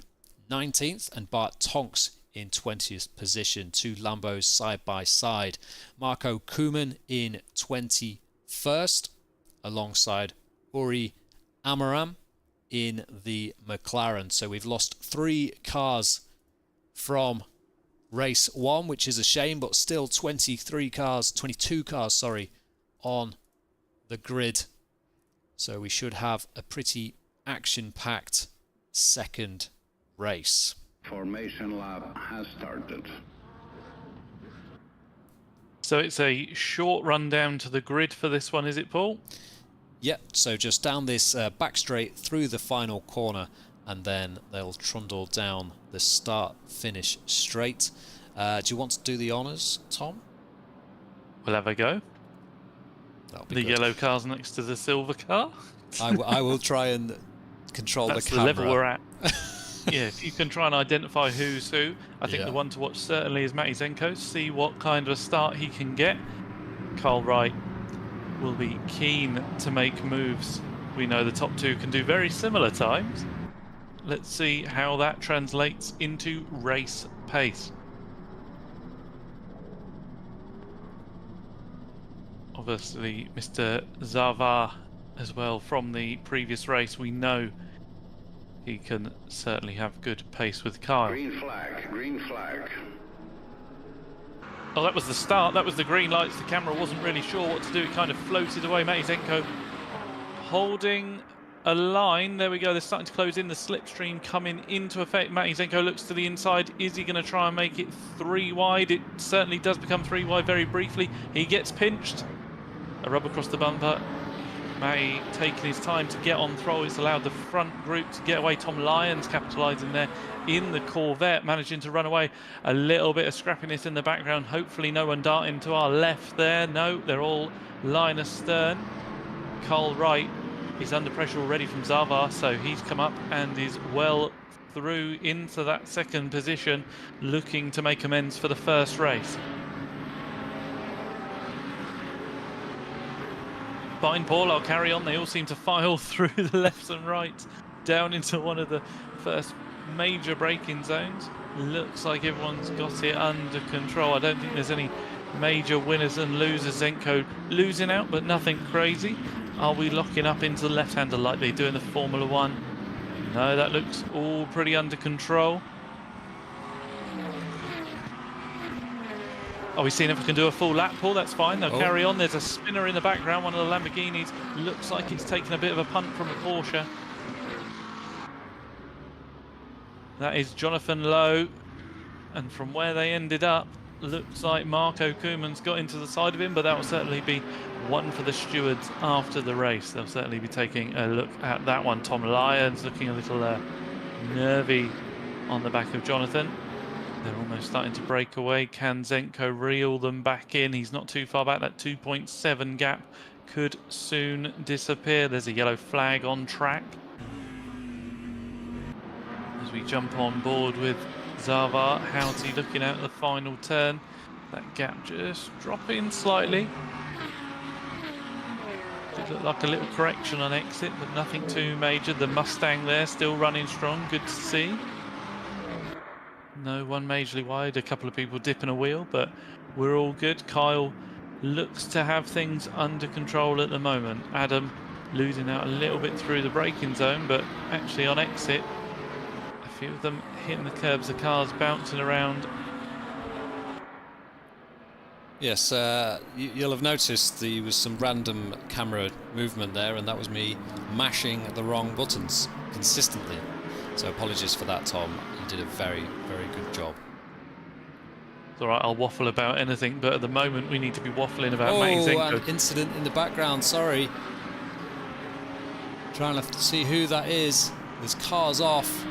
19th, and Bart Tonks in 20th position. 2 Lambos side by side. Marco Kuman in 21st, alongside Uri Amaram in the McLaren. So we've lost 3 cars from race 1, which is a shame, but still 22 cars, sorry, on the grid. So we should have a pretty action-packed second race. Formation lap has started. So it's a short run down to the grid for this one, is it, Paul? Yep, so just down this back straight through the final corner, and then they'll trundle down the start-finish straight. Do you want to do the honours, Tom? We'll have a go. That'll be the good. yellow car's next to the silver car. I will try and control the camera. That's the level we're at. Yeah, if you can try and identify who's who. I think the one to watch certainly is Matty Zenko. See what kind of a start he can get. Carl Wright will be keen to make moves. We know the top 2 can do very similar times. Let's see how that translates into race pace. Obviously, Mr. Zavar as well from the previous race. We know he can certainly have good pace with Kyle. Green flag, green flag. Oh, that was the start. That was the green lights. The camera wasn't really sure what to do. It kind of floated away. Matty Zenko holding a line. There we go. They're starting to close in. The slipstream coming into effect. Matty Zenko looks to the inside. Is he going to try and make it 3 wide? It certainly does become 3 wide very briefly. He gets pinched. A rub across the bumper. Matty taking his time to get on throttle. It's allowed the front group to get away. Tom Lyons capitalising there in the Corvette, managing to run away. A little bit of scrappiness in the background. Hopefully no one darting to our left there. No, they're all line astern. Carl Wright is under pressure already from Zavar, so he's come up and is well through into that second position, looking to make amends for the first race. fine, Paul, I'll carry on. They all seem to file through the lefts and rights down into one of the first major braking zones. Looks like everyone's got it under control. I don't think there's any major winners and losers. Zenko losing out, but nothing crazy. Are we locking up into the left-hander like they do in the Formula 1? No, that looks all pretty under control. Are we seeing if we can do a full lap, Paul? That's fine. They'll carry on. There's a spinner in the background. One of the Lamborghinis looks like it's taken a bit of a punt from a Porsche. That is Jonathan Lowe. And from where they ended up, looks like Marco Koeman's got into the side of him, but that will certainly be one for the stewards after the race. They'll certainly be taking a look at that one. Tom Lyons looking a little nervy on the back of Jonathan. They're almost starting to break away. Can Zenko reel them back in? He's not too far back. That 2.7 gap could soon disappear. There's a yellow flag on track. As we jump on board with Zavar, Houty looking at the final turn. That gap just dropping slightly. Did look like a little correction on exit, but nothing too major. The Mustang there still running strong. Good to see. No one majorly wide, a couple of people dipping a wheel, but we're all good. Kyle looks to have things under control at the moment. Adam losing out a little bit through the braking zone, but actually on exit, a few of them hitting the curbs, the cars bouncing around. Yes, you'll have noticed there was some random camera movement there, and that was me mashing the wrong buttons consistently. So apologies for that, Tom. You did a very, very good job. It's all right, I'll waffle about anything, but at the moment we need to be waffling about Matty Zenko. An incident in the background, sorry. Trying to see who that is. There's cars off.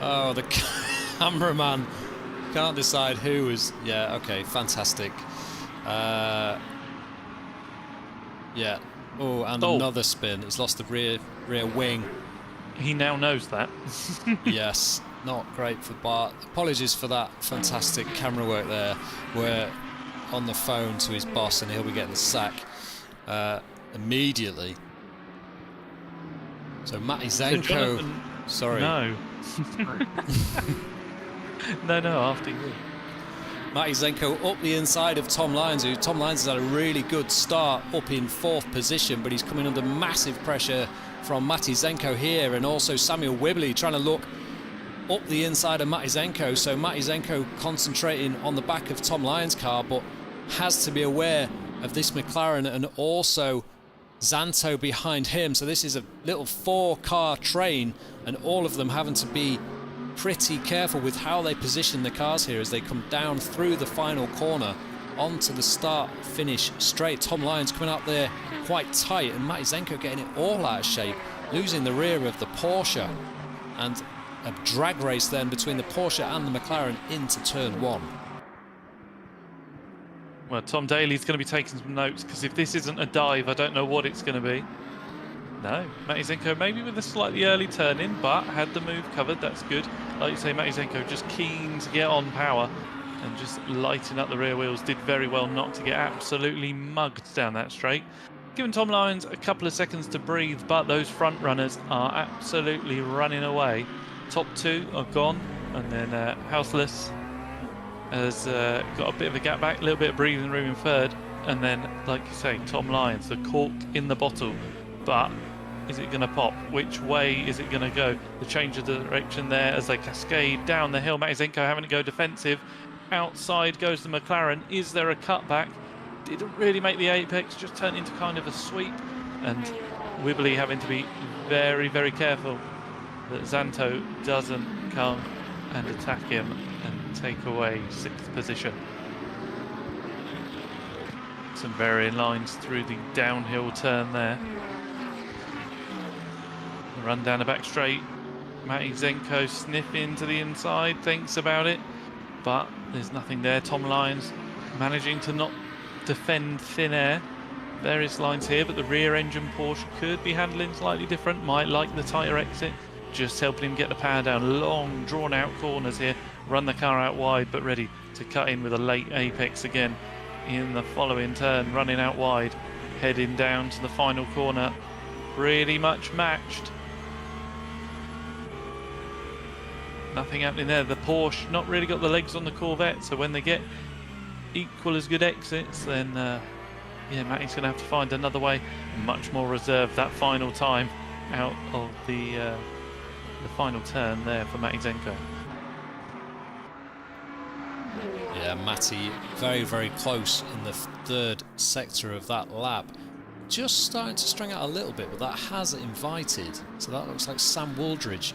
Oh, the cameraman can't decide who is... Yeah, okay, fantastic. Yeah. Oh, and another spin. He's lost the rear wing. He now knows that. Yes, not great for Bart. Apologies for that fantastic camera work there. We're on the phone to his boss and he'll be getting the sack immediately. So Matty Zenko... Sorry. No. No, after you. Matty Zenko up the inside of Tom Lyons, who Tom Lyons has had a really good start up in 4th position, but he's coming under massive pressure from Matty Zenko here, and also Samuel Wibley trying to look up the inside of Matty Zenko. So Matty Zenko concentrating on the back of Tom Lyons' car, but has to be aware of this McLaren and also Zanto behind him. So this is a little 4-car train, and all of them having to be pretty careful with how they position the cars here as they come down through the final corner onto the start-finish straight. Tom Lyons coming up there quite tight, and Matty Zenko getting it all out of shape, losing the rear of the Porsche, and a drag race then between the Porsche and the McLaren into turn 1. Well, Tom Daly's going to be taking some notes, because if this isn't a dive, I don't know what it's going to be. No, Matty Zenko maybe with a slightly early turn in, but had the move covered. That's good. Like you say, Matty Zenko just keen to get on power and just lighting up the rear wheels. Did very well not to get absolutely mugged down that straight. Giving Tom Lyons a couple of seconds to breathe, but those front runners are absolutely running away. Top 2 are gone, and then Houseless has got a bit of a gap back, a little bit of breathing room in 3rd, and then, like you say, Tom Lyons, the cork in the bottle. But is it going to pop? Which way is it going to go? The change of direction there as they cascade down the hill. Matty Zenko having to go defensive. Outside goes the McLaren. Is there a cutback? Didn't really make the apex, just turned into kind of a sweep. And Wibbly having to be very, very careful that Zanto doesn't come and attack him and take away 6th position. Some varying lines through the downhill turn there. Run down the back straight. Matty Zenko sniffing to the inside, thinks about it, but there's nothing there. Tom Lyons managing to not defend thin air. Various lines here, but the rear engine Porsche could be handling slightly different. Might like the tighter exit, just helping him get the power down. Long, drawn out corners here. Run the car out wide, but ready to cut in with a late apex again. in the following turn, running out wide, heading down to the final corner. Pretty much matched. Nothing happening there. The Porsche not really got the legs on the Corvette, so when they get equal as good exits, then yeah, Matty's going to have to find another way. Much more reserved that final time out of the final turn there for Matty Zenko. Yeah, Matty very, very close in the third sector of that lap. Just starting to string out a little bit, but that has invited. So that looks like Sam Wooldridge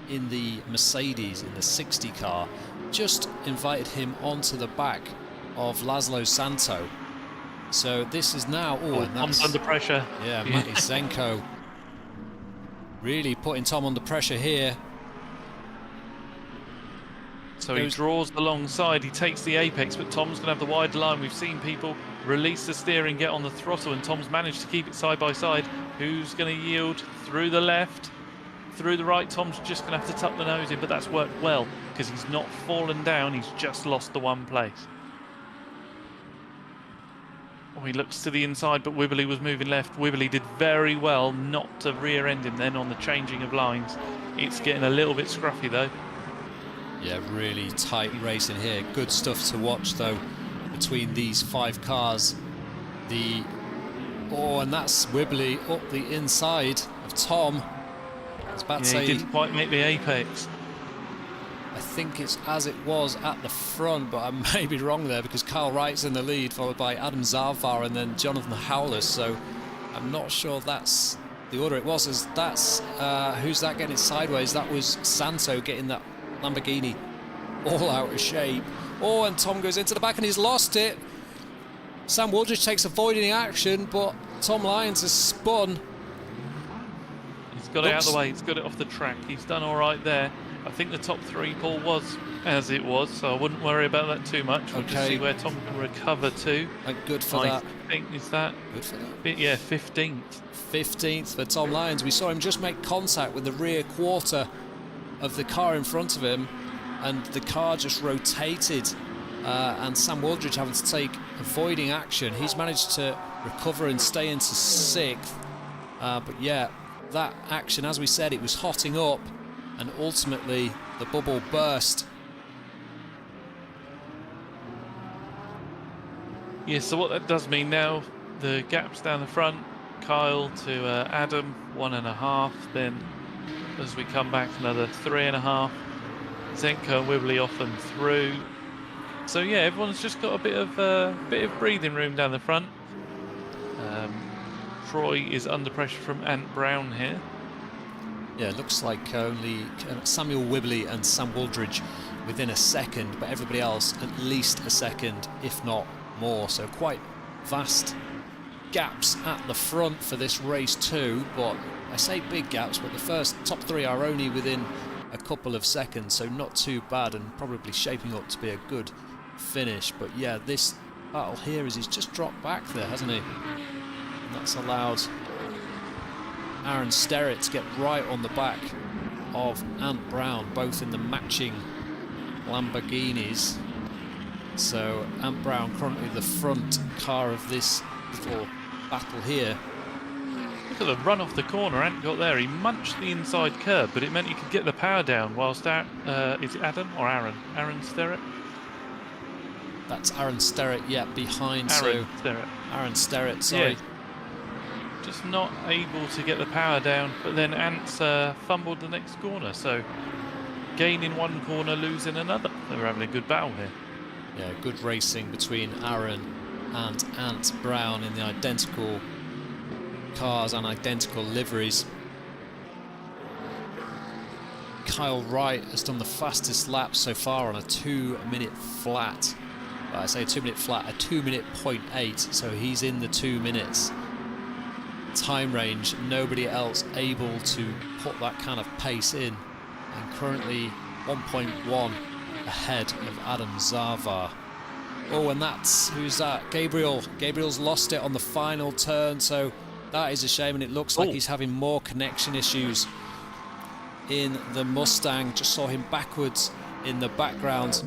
in the Mercedes, in the 60 car, just invited him onto the back of Laszlo Santo. So this is now... Oh, and that's under pressure. Yeah, Matty Zenko really putting Tom under pressure here. So he draws alongside, he takes the apex, but Tom's going to have the wide line. We've seen people release the steering, get on the throttle, and Tom's managed to keep it side by side. Who's going to yield through the left, through the right? Tom's just going to have to tuck the nose in, but that's worked well because he's not fallen down, he's just lost the one place. Oh, he looks to the inside, but Wibbly was moving left. Wibbly did very well not to rear-end him then on the changing of lines. It's getting a little bit scruffy though. Yeah, really tight racing here. Good stuff to watch though between these 5 cars. And that's Wibbly up the inside of Tom. I was about to say, he didn't quite make the apex. I think it's as it was at the front, but I may be wrong there because Kyle Wright's in the lead, followed by Adam Zarvar and then Jonathan Howless. So I'm not sure that's the order it was. As that's who's that getting it sideways? That was Santo getting that Lamborghini all out of shape. Oh, and Tom goes into the back and he's lost it. Sam Wooldridge takes avoiding action, but Tom Lyons has spun. He's got it out of the way, he's got it off the track. He's done all right there. I think the top 3 Paul was as it was, so I wouldn't worry about that too much. We'll just see where Tom can recover to. Good for that. I think, is that? Good for that. Yeah, 15th. 15th for Tom Lyons. We saw him just make contact with the rear quarter of the car in front of him, and the car just rotated, and Sam Wooldridge having to take avoiding action. He's managed to recover and stay into 6th, but yeah, that action, as we said, it was hotting up, and ultimately the bubble burst. Yeah, so what that does mean now, the gaps down the front, Kyle to Adam, 1.5, then as we come back another 3.5, Zenko and Wibbly off and through. So yeah, everyone's just got a bit of breathing room down the front. Troy is under pressure from Ant Brown here. Yeah, it looks like only Samuel Wibbly and Sam Wooldridge within a second, but everybody else at least a second, if not more. So quite vast gaps at the front for this race too, but I say big gaps, but the first top 3 are only within a couple of seconds, so not too bad, and probably shaping up to be a good finish. But yeah, this battle here is he's just dropped back there, hasn't he? And that's allowed Aaron Sterrett to get right on the back of Ant Brown, both in the matching Lamborghinis. So Ant Brown currently the front car of this little battle here. Look at the run off the corner Ant got there. He munched the inside curb, but it meant he could get the power down whilst is it Adam or Aaron? Aaron Sterrett? That's Aaron Sterrett, yeah, behind. Aaron Sterrett. Aaron Sterrett, sorry. Yeah. Just not able to get the power down, but then Ant's fumbled the next corner, so gaining one corner, losing another. They were having a good battle here. Yeah, good racing between Aaron and Ant Brown in the identical cars and identical liveries. Kyle Wright has done the fastest lap so far on a 2-minute flat. Well, I say a 2-minute flat, a 2-minute 0.8, so he's in the 2 minutes time range. Nobody else able to put that kind of pace in, and currently 1.1 ahead of Adam Zarvar. Oh, and that's, who's that? Gabriel. Gabriel's lost it on the final turn, so that is a shame, and it looks like he's having more connection issues in the Mustang. Just saw him backwards in the background.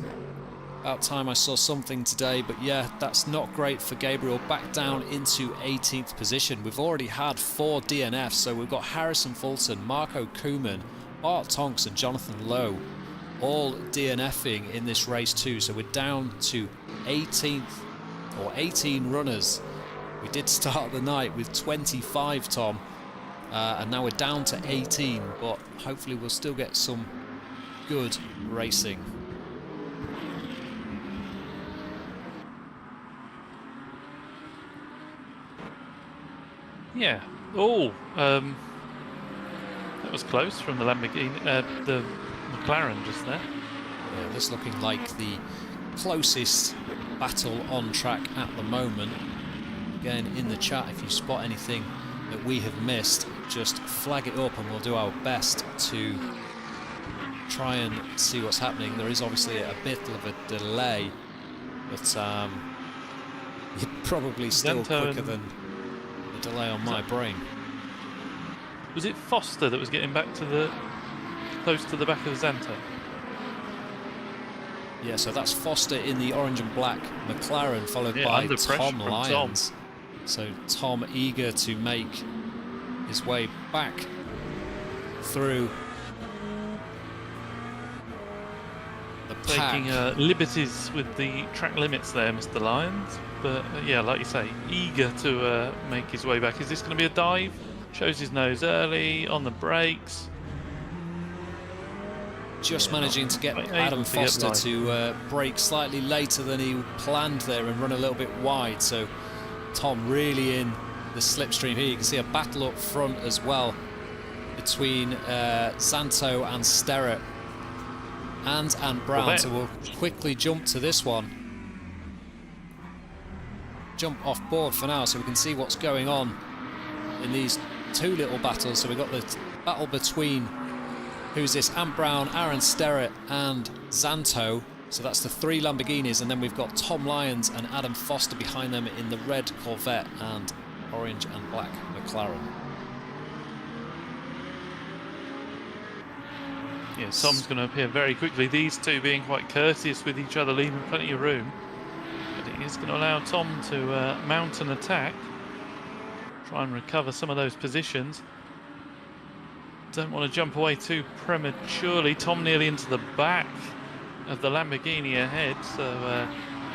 About time I saw something today, but yeah, that's not great for Gabriel. Back down into 18th position. We've already had 4 DNFs, so we've got Harrison Fulton, Marco Koeman, Bart Tonks and Jonathan Lowe all DNFing in this race too. So we're down to 18th or 18 runners. We did start the night with 25, Tom, and now we're down to 18, but hopefully we'll still get some good racing. Yeah. Oh, that was close from the Lamborghini, the McLaren just there. Yeah, this looking like the closest battle on track at the moment. Again, in the chat, if you spot anything that we have missed, just flag it up and we'll do our best to try and see what's happening. There is obviously a bit of a delay, but you're probably still quicker than the delay on my brain. Was it Foster that was getting back to the close to the back of Zanto? Yeah, so that's Foster in the orange and black McLaren, followed by under pressure Tom from Lyons. So Tom eager to make his way back through the pack. Taking liberties with the track limits there, Mr. Lyons. But yeah, like you say, eager to make his way back. Is this going to be a dive? Shows his nose early on the brakes. Just managing to get Adam Foster to brake slightly later than he planned there and run a little bit wide. So Tom really in the slipstream here. You can see a battle up front as well between Zanto and Sterrett and Brown. So we'll quickly jump to this one. Jump off board for now so we can see what's going on in these two little battles. So we've got the battle between, who's this? Ant Brown, Aaron Sterrett and Zanto. So that's the 3 Lamborghinis, and then we've got Tom Lyons and Adam Foster behind them in the red Corvette and orange and black McLaren. Yeah, Tom's going to appear very quickly. These two being quite courteous with each other, leaving plenty of room. But it is going to allow Tom to mount an attack, try and recover some of those positions. Don't want to jump away too prematurely. Tom nearly into the back of the Lamborghini ahead, so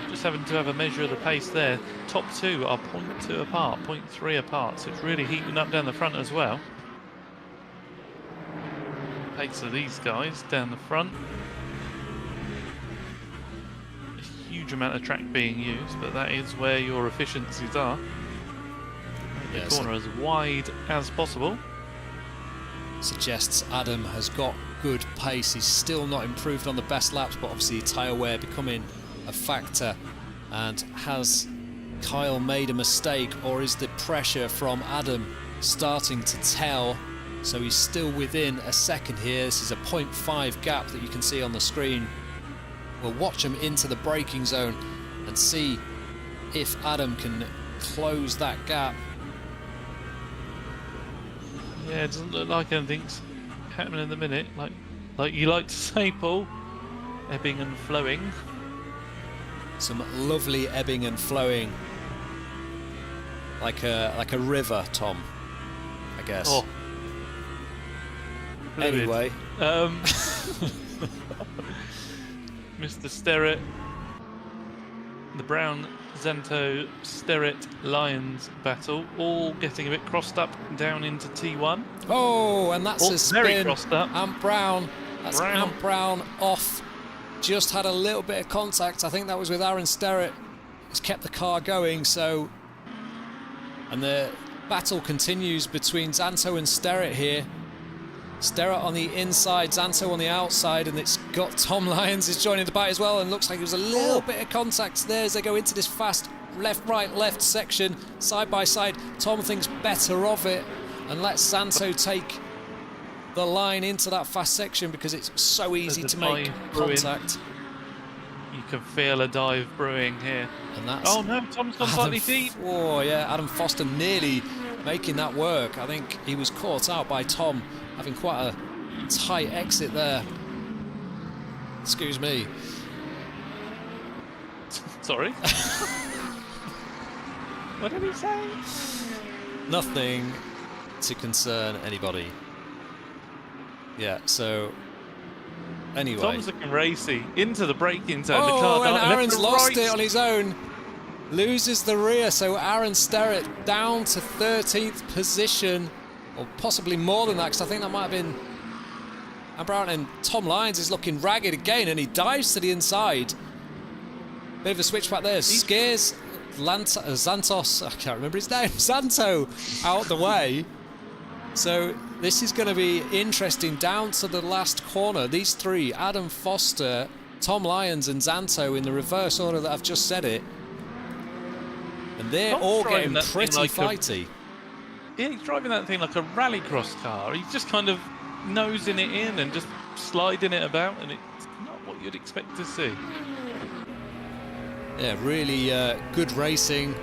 just having to have a measure of the pace there. Top 2 are 0.2 apart, 0.3 apart, so it's really heating up down the front as well. Pace of these guys down the front. A huge amount of track being used, but that is where your efficiencies are. The corner as wide as possible. Suggests Adam has got good pace. He's still not improved on the best laps, but obviously tyre wear becoming a factor. And has Kyle made a mistake, or is the pressure from Adam starting to tell? So he's still within a second here. This is a 0.5 gap that you can see on the screen. We'll watch him into the braking zone and see if Adam can close that gap. Yeah, it doesn't look like anything's happening in the minute. Like you like to say, Paul, ebbing and flowing. Some lovely ebbing and flowing, like a river, Tom, I guess. Oh. Anyway, Mr. Sterrett, the Brown, Zanto, Sterrett, Lyons battle, all getting a bit crossed up down into T1. Oh, and that's a spin. Very crossed up. Ant Brown. That's Ant Brown off. Just had a little bit of contact. I think that was with Aaron Sterrett. It's kept the car going. So, and the battle continues between Zanto and Sterrett here. Sterrett on the inside, Zanto on the outside, and it's got Tom Lyons is joining the battle as well, and looks like there's a little bit of contact there as they go into this fast left, right, left section, side by side. Tom thinks better of it and lets Zanto take the line into that fast section because it's so easy to make contact. You can feel a dive brewing here. And that's oh no, Tom's gone slightly deep. Oh yeah, Adam Foster nearly making that work. I think he was caught out by Tom having quite a tight exit there. Excuse me. sorry. What did he say? Nothing to concern anybody. Yeah, so anyway. Tom's looking racy into the braking zone. The Oh, car and darting Aaron's left to lost right. it on his own. Loses the rear, so Aaron Sterrett down to 13th position, or possibly more than that, because I think that might have been Brown. And Tom Lyons is looking ragged again, and he dives to the inside. Bit of a switchback there. Scares Santos, I can't remember his name, Santo, out the way. So this is going to be interesting down to the last corner. These three, Adam Foster, Tom Lyons and Zanto, in the reverse order that I've just said it. And they're Tom's all driving getting that thing pretty like fighty. Yeah, he's driving that thing like a rallycross car. He's just kind of nosing it in and just sliding it about, and it's not what you'd expect to see. Yeah, really good racing.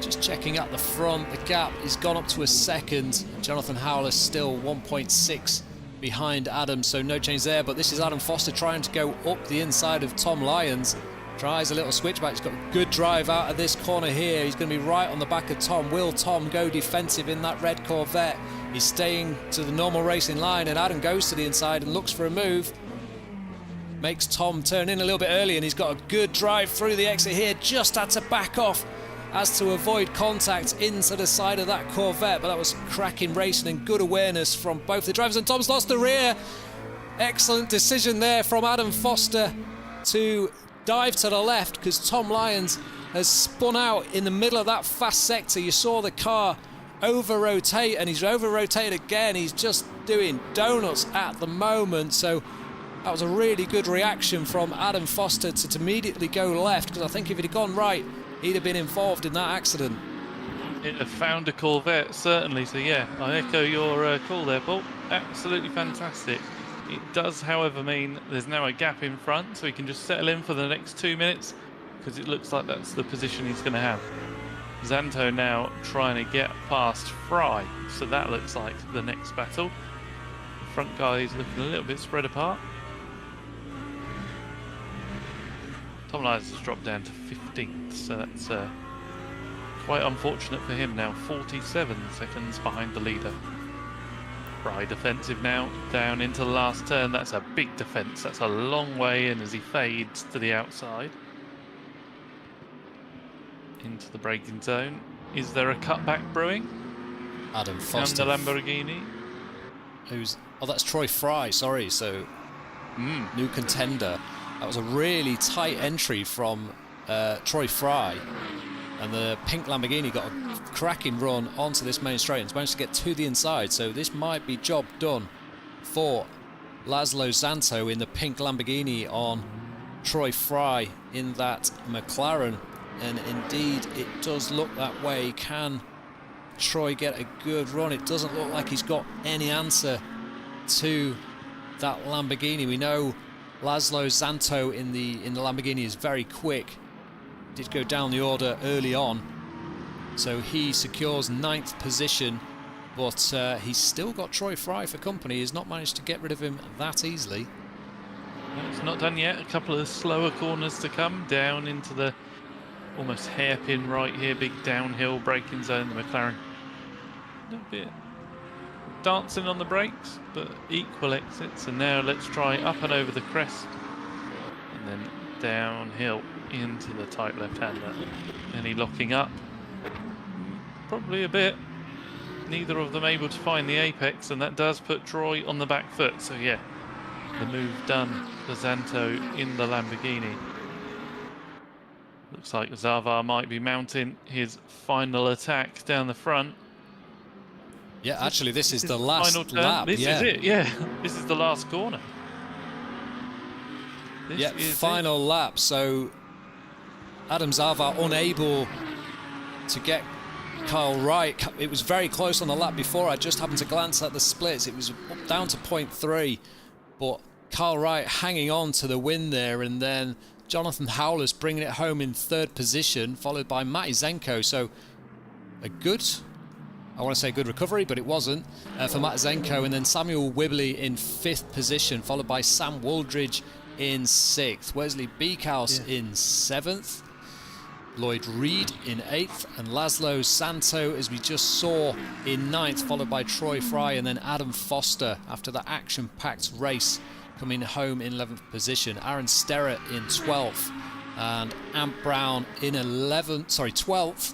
Just checking out the front, the gap has gone up to a second. Jonathan Howler still 1.6 behind Adam, so no change there. But this is Adam Foster trying to go up the inside of Tom Lyons. Tries a little switchback. He's got a good drive out of this corner here. He's going to be right on the back of Tom. Will Tom go defensive in that red Corvette? He's staying to the normal racing line, and Adam goes to the inside and looks for a move. Makes Tom turn in a little bit early, and he's got a good drive through the exit here. Just had to back off as to avoid contact into the side of that Corvette, but that was cracking racing and good awareness from both the drivers, and Tom's lost the rear. Excellent decision there from Adam Foster to dive to the left, because Tom Lyons has spun out in the middle of that fast sector. You saw the car over-rotate, and he's over-rotated again. He's just doing donuts at the moment, so that was a really good reaction from Adam Foster to immediately go left, because I think if he'd have gone right, he'd have been involved in that accident. It have found a Corvette, certainly. So yeah, I echo your call there, Paul. Absolutely fantastic. It does, however, mean there's now a gap in front, so he can just settle in for the next 2 minutes, because it looks like that's the position he's going to have. Zanto now trying to get past Fry, so that looks like the next battle. The front guy is looking a little bit spread apart. Tom Lyons has dropped down to 15th, so that's quite unfortunate for him now. 47 seconds behind the leader. Fry defensive now, down into the last turn. That's a big defence. That's a long way in as he fades to the outside. Into the braking zone. Is there a cutback brewing? Adam Foster. And the Lamborghini. Oh, that's Troy Fry, sorry. So, new contender. That was a really tight entry from Troy Fry. And the pink Lamborghini got a cracking run onto this main straight and managed to get to the inside. So this might be job done for Laszlo Zanto in the pink Lamborghini on Troy Fry in that McLaren. And indeed, it does look that way. Can Troy get a good run? It doesn't look like he's got any answer to that Lamborghini. We know Laszlo Zanto in the Lamborghini is very quick. Did go down the order early on, so he secures 9th position, but he's still got Troy Fry for company. He's not managed to get rid of him that easily. No, it's not done yet. A couple of slower corners to come down into the almost hairpin right here, big downhill braking zone. The McLaren a little bit dancing on the brakes, but equal exits. And now let's try up and over the crest, and then downhill into the tight left-hander. Any locking up? Probably a bit. Neither of them able to find the apex, and that does put Troy on the back foot. So yeah, the move done for Zanto in the Lamborghini. Looks like Zavar might be mounting his final attack down the front. Yeah, actually, this is the last final turn. lap. This is it, yeah. This is the last corner. Yeah, final lap. So Adam Zavar unable to get Kyle Wright. It was very close on the lap before. I just happened to glance at the splits. It was down to 0.3, but Kyle Wright hanging on to the win there, and then Jonathan Howless bringing it home in 3rd position, followed by Matty Zenko. So a good, I want to say good recovery, but it wasn't for Matt Zenko, and then Samuel Wibley in 5th position, followed by Sam Wooldridge in 6th. Wesley Beekhouse in 7th. Lloyd Reed in 8th, and Laszlo Santo, as we just saw, in 9th, followed by Troy Fry, and then Adam Foster after that action-packed race coming home in 11th position. Aaron Sterrett in 12th, and Ant Brown in 12th,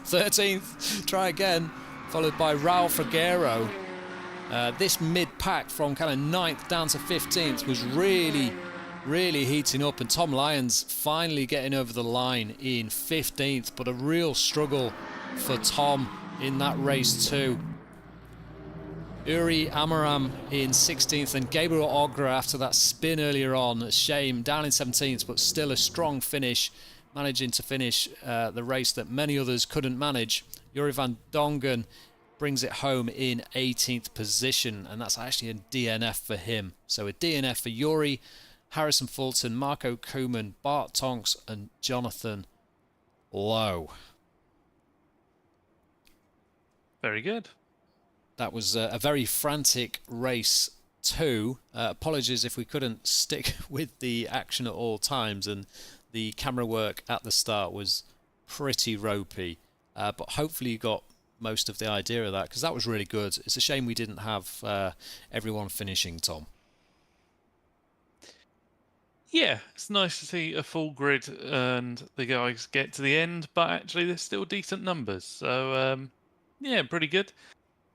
13th, try again, followed by Raul Figueroa. This mid-pack from kind of 9th down to 15th was really heating up, and Tom Lyons finally getting over the line in 15th, but a real struggle for Tom in that race too. Uri Amaram in 16th, and Gabriel Ogra after that spin earlier on. A shame, down in 17th, but still a strong finish, managing to finish the race that many others couldn't manage. Yuri van Dongen brings it home in 18th position, and that's actually a DNF for him. So a DNF for Yuri, Harrison Fulton, Marco Koeman, Bart Tonks, and Jonathan Lowe. Very good. That was a very frantic race too. Apologies if we couldn't stick with the action at all times, and the camera work at the start was pretty ropey. But hopefully you got most of the idea of that, because that was really good. It's a shame we didn't have everyone finishing, Tom. Yeah, it's nice to see a full grid and the guys get to the end, but actually there's still decent numbers. So, yeah, pretty good.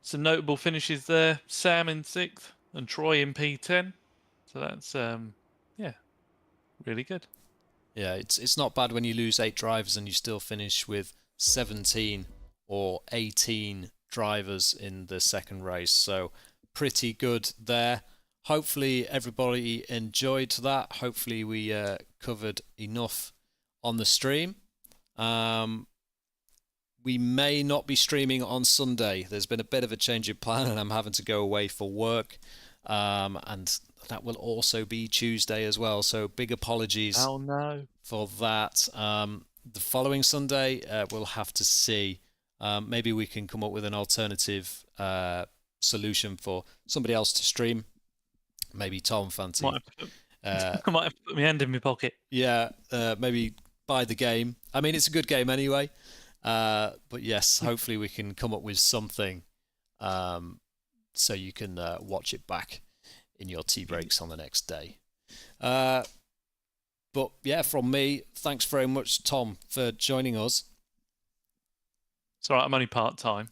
Some notable finishes there. Sam in 6th and Troy in P10. So that's, yeah, really good. Yeah, it's not bad when you lose 8 drivers and you still finish with 17 or 18 drivers in the second race. So pretty good there. Hopefully everybody enjoyed that. Hopefully we covered enough on the stream. We may not be streaming on Sunday. There's been a bit of a change in plan, and I'm having to go away for work. And that will also be Tuesday as well. So big apologies for that. The following Sunday, we'll have to see. Maybe we can come up with an alternative solution for somebody else to stream. Maybe Tom Fancy. I might have to put my hand in my pocket. Yeah, maybe buy the game. I mean, it's a good game anyway. But yes, hopefully we can come up with something so you can watch it back in your tea breaks on the next day. But yeah, from me, thanks very much, Tom, for joining us. It's all right, I'm only part-time.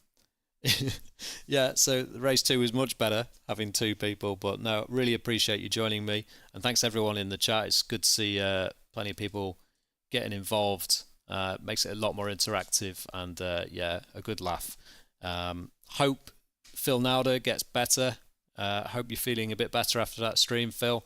Yeah, so race 2 was much better, having 2 people. But no, really appreciate you joining me. And thanks everyone in the chat. It's good to see plenty of people getting involved. Makes it a lot more interactive, and yeah, a good laugh. Hope Phil Nowder gets better. Hope you're feeling a bit better after that stream, Phil.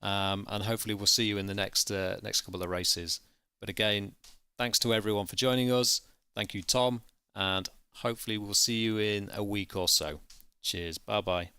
And hopefully we'll see you in the next couple of races. But again, thanks to everyone for joining us. Thank you, Tom, and hopefully we'll see you in a week or so. Cheers. Bye-bye.